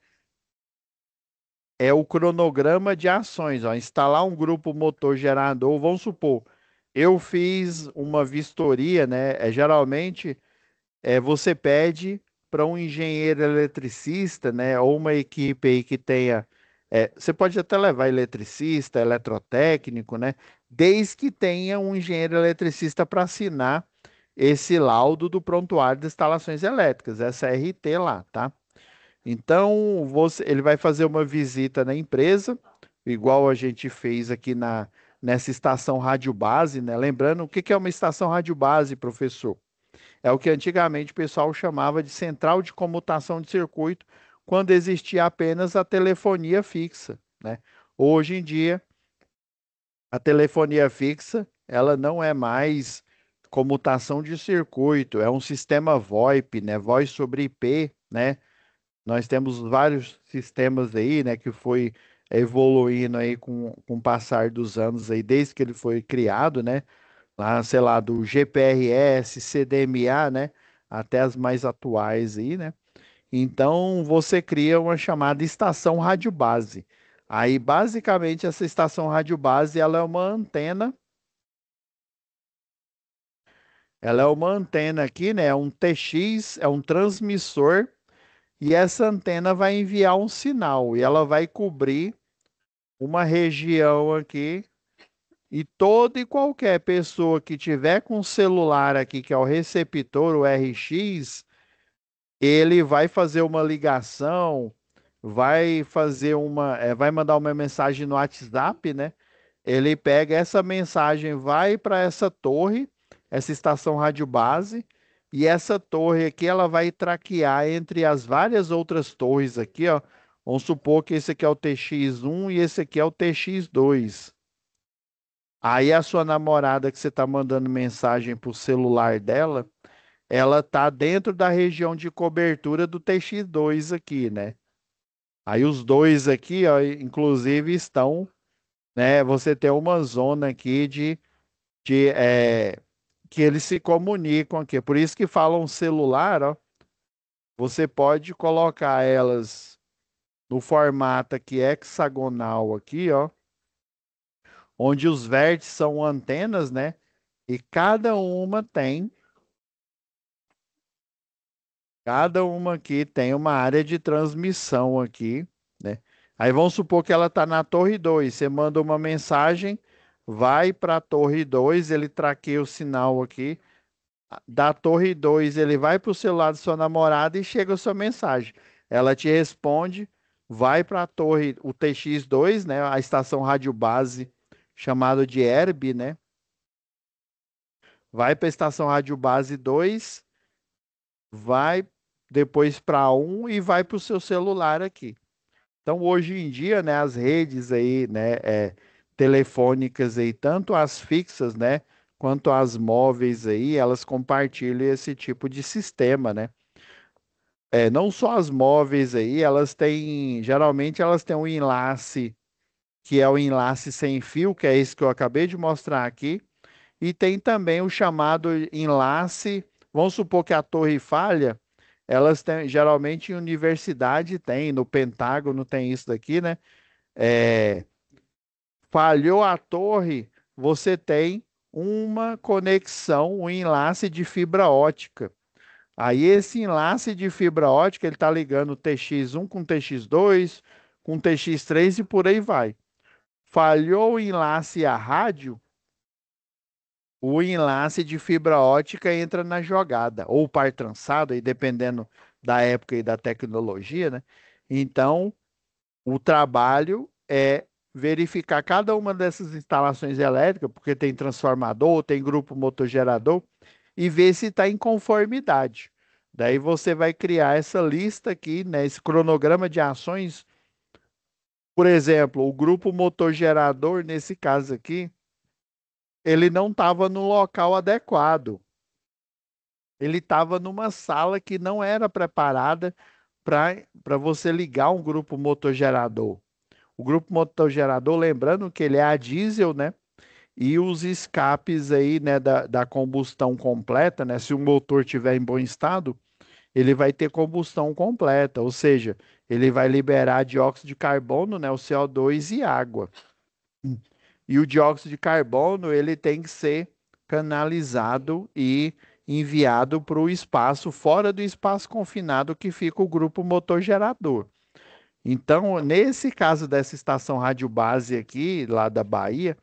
[SPEAKER 1] é o cronograma de ações, ó, instalar um grupo motor gerador, vamos supor, eu fiz uma vistoria, né, geralmente você pede para um engenheiro eletricista, né, ou uma equipe aí que tenha, você pode até levar eletricista, eletrotécnico, né, desde que tenha um engenheiro eletricista para assinar esse laudo do prontuário de instalações elétricas, essa RT lá, tá? Então, ele vai fazer uma visita na empresa, igual a gente fez aqui nessa estação rádio base, né? Lembrando, o que que é uma estação rádio base, professor? É o que antigamente o pessoal chamava de central de comutação de circuito, quando existia apenas a telefonia fixa, né? Hoje em dia, a telefonia fixa, ela não é mais comutação de circuito, é um sistema VoIP, né? Voz sobre IP, né? Nós temos vários sistemas aí, né, que foi evoluindo aí com o passar dos anos aí, desde que ele foi criado, né? Lá, sei lá, do GPRS, CDMA, né? Até as mais atuais aí, né? Então, você cria uma chamada estação rádio base. Aí, basicamente, essa estação rádio base, ela é uma antena aqui, né? É um TX, é um transmissor, e essa antena vai enviar um sinal, e ela vai cobrir uma região aqui, e toda e qualquer pessoa que tiver com o celular aqui, que é o receptor, o RX, ele vai fazer uma ligação, vai mandar uma mensagem no WhatsApp, né? Ele pega essa mensagem, vai para essa torre, essa estação rádio base, e essa torre aqui ela vai traquear entre as várias outras torres aqui, ó. Vamos supor que esse aqui é o TX1 e esse aqui é o TX2. Aí a sua namorada que você está mandando mensagem para o celular dela, ela tá dentro da região de cobertura do TX2 aqui, né? Aí os dois aqui, ó, inclusive estão, né? Você tem uma zona aqui de que eles se comunicam aqui. Por isso que falam celular, ó. Você pode colocar elas no formato aqui hexagonal aqui, ó, onde os vértices são antenas, né? E cada uma aqui tem uma área de transmissão aqui, né? Aí vamos supor que ela está na torre 2. Você manda uma mensagem, vai para a torre 2, ele traqueia o sinal aqui. Da torre 2, ele vai para o celular da sua namorada e chega a sua mensagem. Ela te responde, vai para a torre, o TX2, né? A estação rádio base chamada de ERB, né? Vai para a estação rádio base 2, vai depois para um e vai para o seu celular aqui. Então, hoje em dia, né, as redes aí, né, telefônicas aí, tanto as fixas, né, quanto as móveis aí, elas compartilham esse tipo de sistema, né? Não só as móveis aí, geralmente elas têm um enlace, que é o enlace sem fio, que é esse que eu acabei de mostrar aqui, e tem também o chamado enlace, vamos supor que a torre falha, elas têm, geralmente em universidade tem, no Pentágono tem isso daqui, né? É, falhou a torre, você tem uma conexão, um enlace de fibra ótica. Aí esse enlace de fibra ótica, ele está ligando o TX1 com o TX2, com o TX3 e por aí vai. Falhou o enlace a rádio, o enlace de fibra ótica entra na jogada, ou par trançado, aí dependendo da época e da tecnologia, né? Então, o trabalho é verificar cada uma dessas instalações elétricas, porque tem transformador, tem grupo motogerador, e ver se está em conformidade. Daí você vai criar essa lista aqui, né, esse cronograma de ações. Por exemplo, o grupo motogerador, nesse caso aqui, ele não estava no local adequado. Ele estava numa sala que não era preparada para você ligar um grupo motogerador. O grupo motogerador, lembrando que ele é a diesel, né? E os escapes aí, né, da combustão completa, né? Se o motor tiver em bom estado, ele vai ter combustão completa, ou seja, ele vai liberar dióxido de carbono, né, o CO2 e água. E o dióxido de carbono, ele tem que ser canalizado e enviado para o espaço, fora do espaço confinado que fica o grupo motor gerador. Então, nesse caso dessa estação rádio base aqui, lá da Bahia,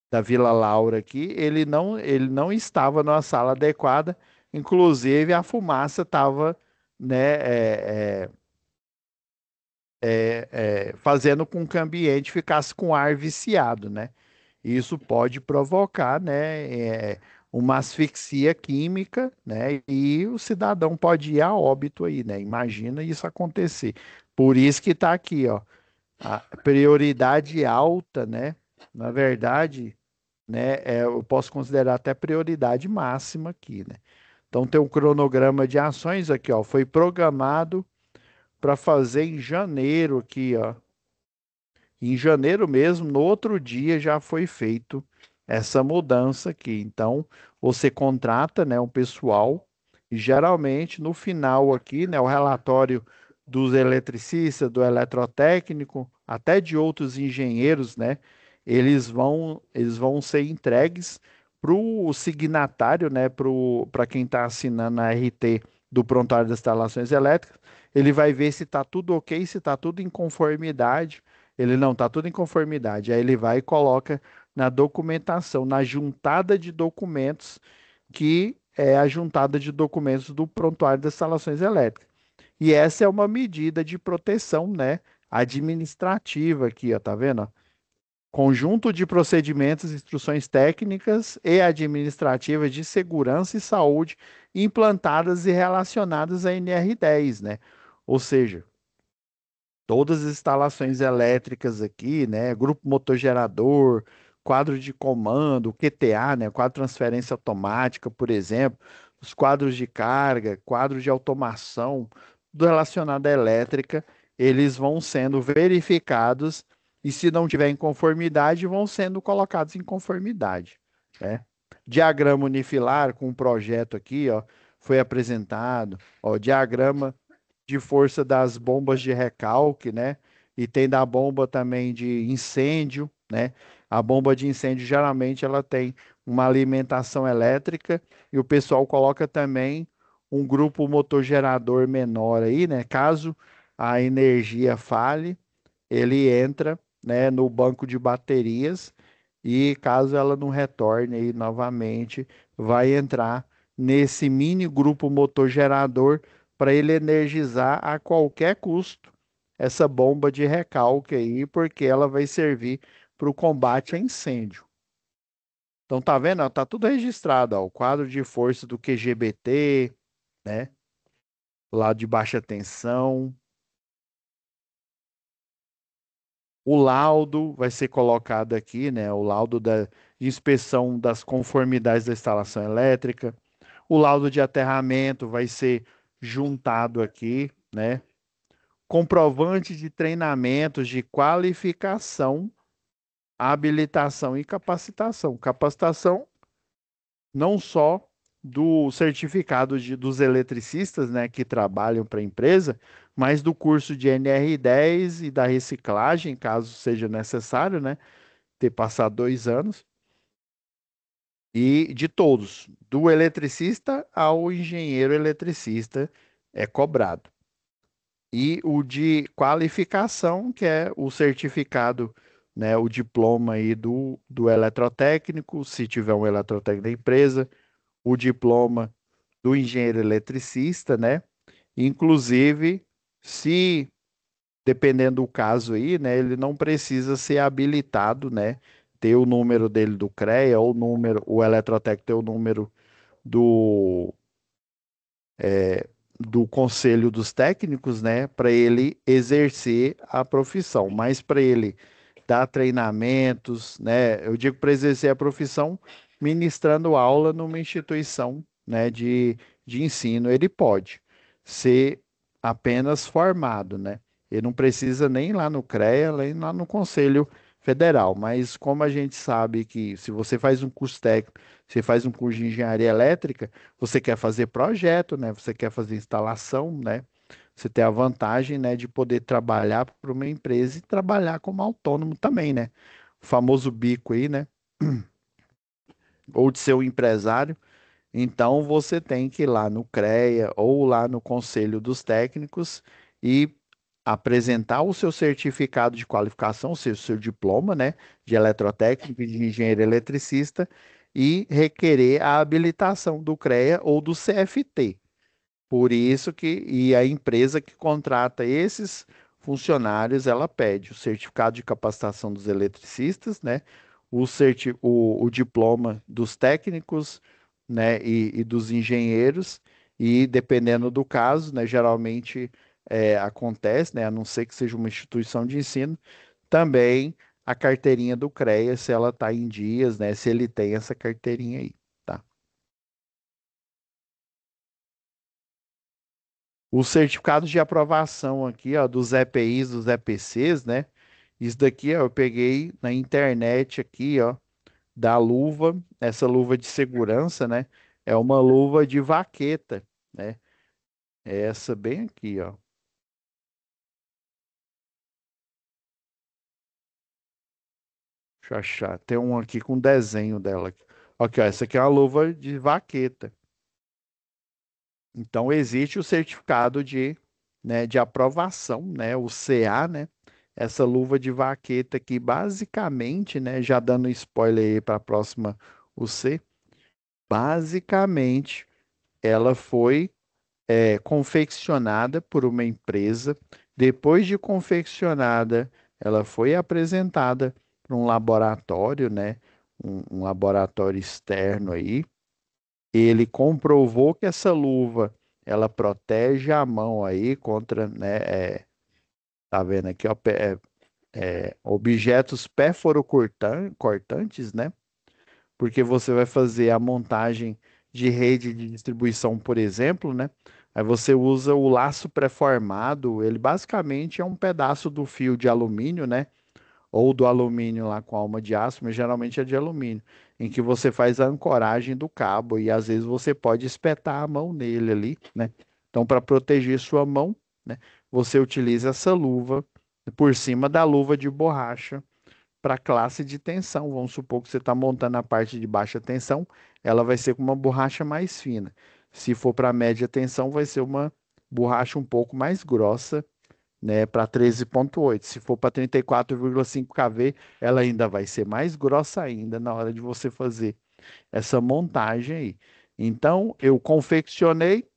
[SPEAKER 1] da Vila Laura aqui, ele não estava numa sala adequada, inclusive a fumaça estava, né, fazendo com que o ambiente ficasse com ar viciado, né? Isso pode provocar, né, uma asfixia química, né? E o cidadão pode ir a óbito aí, né? Imagina isso acontecer. Por isso que está aqui, ó, a prioridade alta, né? Na verdade, né, eu posso considerar até prioridade máxima aqui, né? Então tem um cronograma de ações aqui, ó, foi programado para fazer em janeiro aqui, ó. Em janeiro mesmo, no outro dia já foi feito essa mudança aqui. Então, você contrata, né, um pessoal e geralmente no final aqui, né, o relatório dos eletricistas, do eletrotécnico, até de outros engenheiros, né, eles vão ser entregues para o signatário, né, para quem está assinando a RT do prontuário das instalações elétricas. Ele vai ver se está tudo ok, se está tudo em conformidade. Ele não, está tudo em conformidade. Aí ele vai e coloca na documentação, na juntada de documentos, que é a juntada de documentos do prontuário das instalações elétricas. E essa é uma medida de proteção, né, administrativa aqui, ó, tá vendo? Ó? Conjunto de procedimentos, instruções técnicas e administrativas de segurança e saúde implantadas e relacionadas à NR10, né? Ou seja, todas as instalações elétricas aqui, né? Grupo motor gerador, quadro de comando, QTA, né? Quadro de transferência automática, por exemplo, os quadros de carga, quadro de automação, tudo relacionado à elétrica, eles vão sendo verificados e se não tiver em conformidade, vão sendo colocados em conformidade, né? Diagrama unifilar com um projeto aqui, ó, foi apresentado, ó, diagrama de força das bombas de recalque, né? E tem da bomba também de incêndio, né? A bomba de incêndio geralmente ela tem uma alimentação elétrica e o pessoal coloca também um grupo motor gerador menor aí, né? Caso a energia falhe, ele entra, né, no banco de baterias e caso ela não retorne aí novamente, vai entrar nesse mini grupo motor gerador para ele energizar a qualquer custo essa bomba de recalque aí, porque ela vai servir para o combate a incêndio. Então tá vendo? Ó, tá tudo registrado, ó, o quadro de força do QGBT, né? Lá de baixa tensão. O laudo vai ser colocado aqui, né? O laudo de inspeção das conformidades da instalação elétrica. O laudo de aterramento vai ser juntado aqui, né? Comprovante de treinamentos de qualificação, habilitação e capacitação. Capacitação não só do certificado dos eletricistas, né, que trabalham para a empresa, mas do curso de NR10 e da reciclagem, caso seja necessário, né, ter passado 2 anos, e de todos, do eletricista ao engenheiro eletricista, é cobrado. E o de qualificação, que é o certificado, né, o diploma aí do eletrotécnico, se tiver um eletrotécnico da empresa, o diploma do engenheiro eletricista, né? Inclusive, se dependendo do caso aí, né, ele não precisa ser habilitado, né? Ter o número dele do CREA, ou o número, o eletrotécnico ter o número do do conselho dos técnicos, né, para ele exercer a profissão, mas para ele dar treinamentos, né, eu digo para exercer a profissão ministrando aula numa instituição, né, de ensino, ele pode ser apenas formado, né? Ele não precisa nem ir lá no CREA, nem lá no Conselho Federal. Mas como a gente sabe que se você faz um curso técnico, você faz um curso de engenharia elétrica, você quer fazer projeto, né? Você quer fazer instalação, né? Você tem a vantagem, né, de poder trabalhar para uma empresa e trabalhar como autônomo também, né? O famoso bico aí, né? Ou de ser um empresário. Então você tem que ir lá no CREA ou lá no Conselho dos Técnicos e apresentar o seu certificado de qualificação, ou seja, o seu diploma, né, de eletrotécnico e de engenheiro eletricista e requerer a habilitação do CREA ou do CFT. Por isso que, e a empresa que contrata esses funcionários, ela pede o certificado de capacitação dos eletricistas, né? O diploma dos técnicos, né? E dos engenheiros, e dependendo do caso, né? Geralmente acontece, né? A não ser que seja uma instituição de ensino, também a carteirinha do CREA, se ela está em dias, né? Se ele tem essa carteirinha aí. Tá? Os certificados de aprovação aqui, ó, dos EPIs, dos EPCs, né? Isso daqui, ó, eu peguei na internet aqui, ó, da luva, essa luva de segurança, né? É uma luva de vaqueta, né? É essa bem aqui, ó. Deixa eu achar. Tem um aqui com desenho dela. Aqui, ó, essa aqui é uma luva de vaqueta. Então, existe o certificado de aprovação, né, o CA, né, essa luva de vaqueta aqui, basicamente, né, já dando spoiler aí para a próxima, o C, basicamente, ela foi confeccionada por uma empresa, depois de confeccionada, ela foi apresentada para um laboratório, né, um laboratório externo aí, ele comprovou que essa luva ela protege a mão aí contra, né, tá vendo aqui, ó, objetos cortantes, né? Porque você vai fazer a montagem de rede de distribuição, por exemplo, né? Aí você usa o laço pré-formado, ele basicamente é um pedaço do fio de alumínio, né? Ou do alumínio lá com alma de aço, mas geralmente é de alumínio, em que você faz a ancoragem do cabo e às vezes você pode espetar a mão nele ali, né? Então, para proteger sua mão, né, você utiliza essa luva por cima da luva de borracha para classe de tensão. Vamos supor que você está montando a parte de baixa tensão, ela vai ser com uma borracha mais fina. Se for para média tensão, vai ser uma borracha um pouco mais grossa, né, para 13,8. Se for para 34,5 kV, ela ainda vai ser mais grossa ainda na hora de você fazer essa montagem aí. Então, eu confeccionei,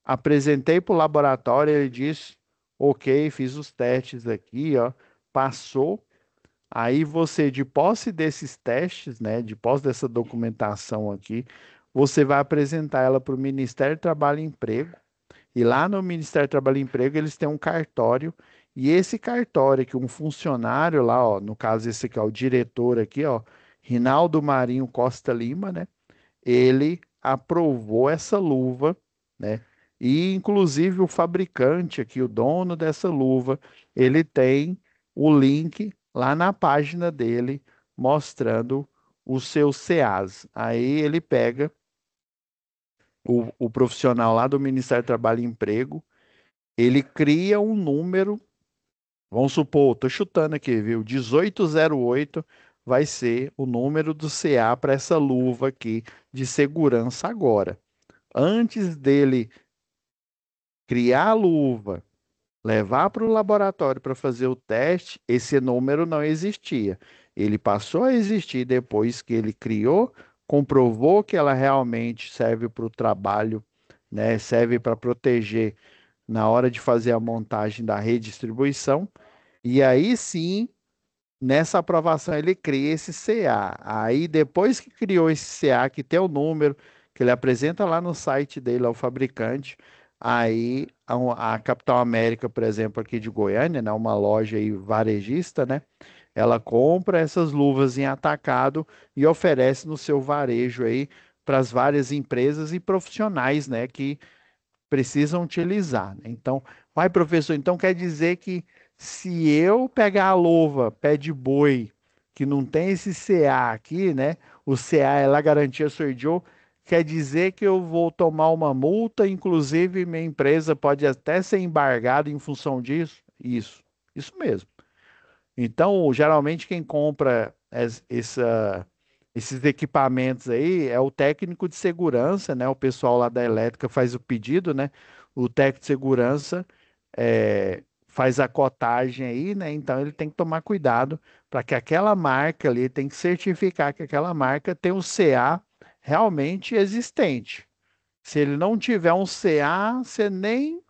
[SPEAKER 1] apresentei para o laboratório, ele disse, ok, fiz os testes aqui, ó, passou. Aí você, de posse desses testes, né, de posse dessa documentação aqui, você vai apresentar ela para o Ministério do Trabalho e Emprego. E lá no Ministério do Trabalho e Emprego, eles têm um cartório, e esse cartório que um funcionário lá, ó, no caso esse aqui, ó, o diretor aqui, ó, Rinaldo Marinho Costa Lima, né? Ele aprovou essa luva, né? E inclusive o fabricante aqui, o dono dessa luva, ele tem o link lá na página dele mostrando os seus CAs. Aí ele pega o profissional lá do Ministério do Trabalho e Emprego, ele cria um número, vamos supor, estou chutando aqui, viu? 1808 vai ser o número do CA para essa luva aqui de segurança agora. Antes dele criar a luva, levar para o laboratório para fazer o teste, esse número não existia. Ele passou a existir depois que ele criou, comprovou que ela realmente serve para o trabalho, né? Serve para proteger na hora de fazer a montagem da redistribuição. E aí sim, nessa aprovação ele cria esse CA. Aí depois que criou esse CA, que tem o número, que ele apresenta lá no site dele, ao fabricante, aí a Capital América, por exemplo, aqui de Goiânia, né, uma loja aí varejista, né, ela compra essas luvas em atacado e oferece no seu varejo aí para as várias empresas e profissionais, né, que precisam utilizar, né? Então, vai, professor, então quer dizer que se eu pegar a louva, pé de boi, que não tem esse CA aqui, né? O CA é lá garantia Sordio, quer dizer que eu vou tomar uma multa, inclusive minha empresa pode até ser embargada em função disso? Isso mesmo. Então, geralmente quem compra esses equipamentos aí é o técnico de segurança, né? O pessoal lá da elétrica faz o pedido, né? O técnico de segurança faz a cotagem aí, né? Então ele tem que tomar cuidado para que aquela marca ali, tem que certificar que aquela marca tem um CA realmente existente. Se ele não tiver um CA, você nem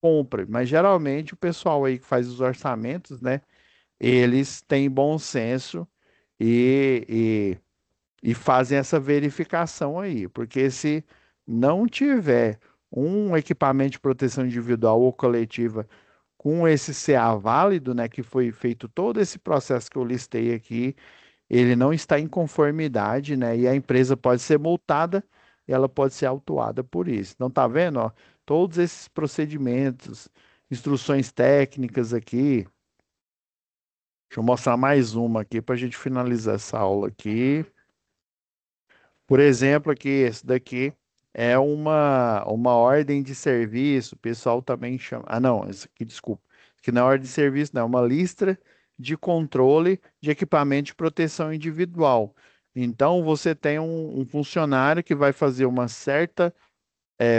[SPEAKER 1] compra. Mas geralmente o pessoal aí que faz os orçamentos, né? Eles têm bom senso e, e fazem essa verificação aí, porque se não tiver um equipamento de proteção individual ou coletiva com esse CA válido, né, que foi feito todo esse processo que eu listei aqui, ele não está em conformidade, né, e a empresa pode ser multada e ela pode ser autuada por isso. Então, tá vendo, ó, todos esses procedimentos, instruções técnicas aqui. Deixa eu mostrar mais uma aqui para a gente finalizar essa aula aqui. Por exemplo, aqui, esse daqui é uma ordem de serviço. O pessoal também chama. Ah, não, esse aqui, desculpa. Isso aqui não é ordem de serviço, não. É uma lista de controle de equipamento de proteção individual. Então, você tem um funcionário que vai fazer uma certa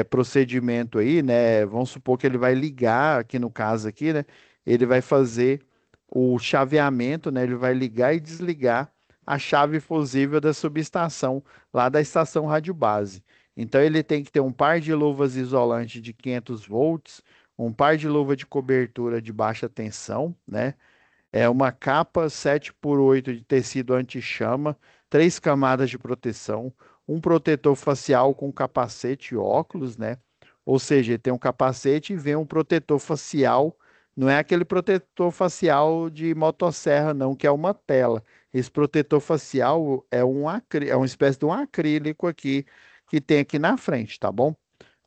[SPEAKER 1] procedimento aí, né? Vamos supor que ele vai ligar, aqui no caso aqui, né? Ele vai fazer o chaveamento, né? Ele vai ligar e desligar a chave fusível da subestação, lá da estação rádio base. Então ele tem que ter um par de luvas isolantes de 500 volts, um par de luva de cobertura de baixa tensão, né? É uma capa 7x8 de tecido anti-chama, três camadas de proteção, um protetor facial com capacete e óculos, né? Ou seja, ele tem um capacete e vem um protetor facial. Não é aquele protetor facial de motosserra, não, que é uma tela. Esse protetor facial é uma espécie de um acrílico aqui que tem aqui na frente, tá bom?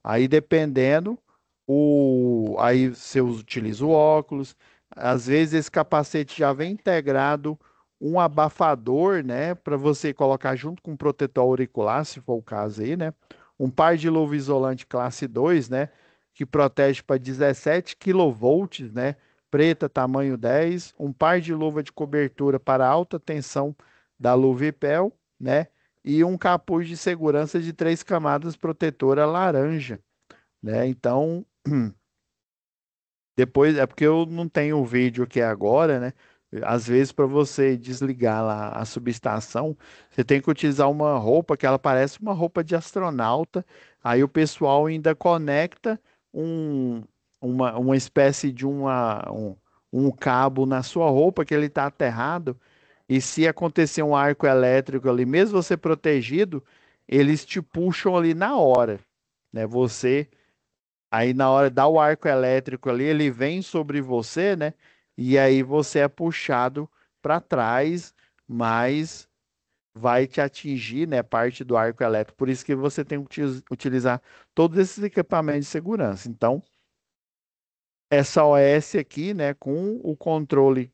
[SPEAKER 1] Aí dependendo, aí você utiliza o óculos. Às vezes esse capacete já vem integrado um abafador, né, para você colocar junto com o protetor auricular, se for o caso aí, né? Um par de luva isolante classe 2, né, que protege para 17 kV, né? Preta, tamanho 10, um par de luva de cobertura para alta tensão da luva IPEL, né? E um capuz de segurança de três camadas protetora laranja, né? Então, depois é porque eu não tenho o vídeo aqui agora, né? Às vezes, para você desligar lá a subestação, você tem que utilizar uma roupa que ela parece uma roupa de astronauta. Aí o pessoal ainda conecta um, uma espécie de um cabo na sua roupa que ele está aterrado. E se acontecer um arco elétrico ali, mesmo você protegido, eles te puxam ali na hora, né? Aí na hora dá o arco elétrico ali, ele vem sobre você, né? E aí você é puxado para trás, mas vai te atingir, né? Parte do arco elétrico. Por isso que você tem que utilizar todos esses equipamentos de segurança. Então, essa OS aqui, né? Com o controle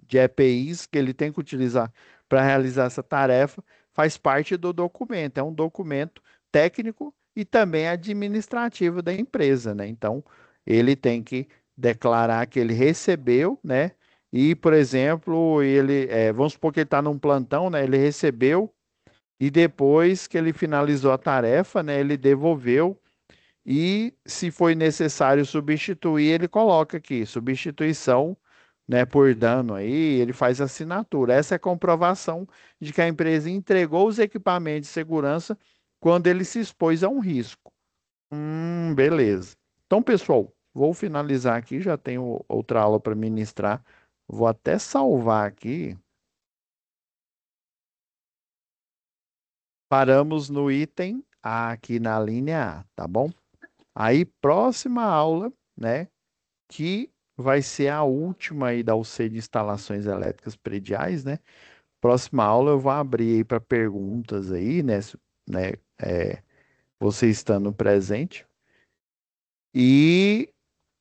[SPEAKER 1] de EPIs que ele tem que utilizar para realizar essa tarefa, faz parte do documento. É um documento técnico e também administrativo da empresa, né? Então, ele tem que declarar que ele recebeu, né? E, por exemplo, vamos supor que ele está num plantão, né? Ele recebeu e depois que ele finalizou a tarefa, né? Ele devolveu e, se foi necessário substituir, ele coloca aqui, substituição, né, por dano aí, ele faz assinatura. Essa é a comprovação de que a empresa entregou os equipamentos de segurança quando ele se expôs a um risco. Beleza. Então, pessoal, vou finalizar aqui, já tenho outra aula para ministrar. Vou até salvar aqui. Paramos no item A aqui na linha A, tá bom? Aí, próxima aula, né? Que vai ser a última aí da UC de instalações elétricas prediais, né? Próxima aula eu vou abrir aí para perguntas aí, né? né? Você estando presente. E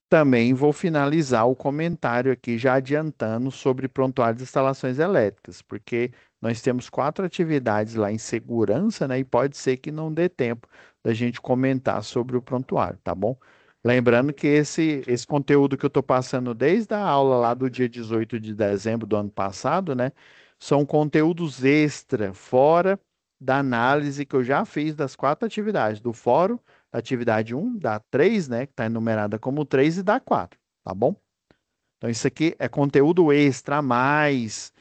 [SPEAKER 1] também vou finalizar o comentário aqui, já adiantando sobre prontuário de instalações elétricas, porque nós temos 4 atividades lá em segurança, né? E pode ser que não dê tempo da gente comentar sobre o prontuário, tá bom? Lembrando que esse conteúdo que eu estou passando desde a aula lá do dia 18 de dezembro do ano passado, né? São conteúdos extra, fora da análise que eu já fiz das 4 atividades, do fórum atividade um da 3, né, que está enumerada como 3 e da 4, tá bom? Então, isso aqui é conteúdo extra a mais.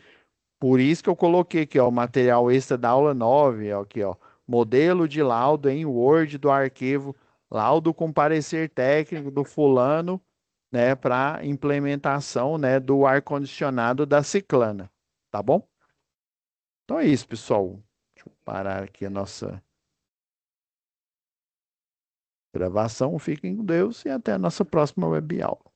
[SPEAKER 1] Por isso que eu coloquei aqui, ó, o material extra da aula 9, ó, aqui, ó, modelo de laudo em Word do arquivo, laudo com parecer técnico do fulano, né, para implementação, né, do ar-condicionado da Ciclana, tá bom? Então é isso, pessoal. Deixa eu parar aqui a nossa gravação. Fiquem com Deus e até a nossa próxima web aula.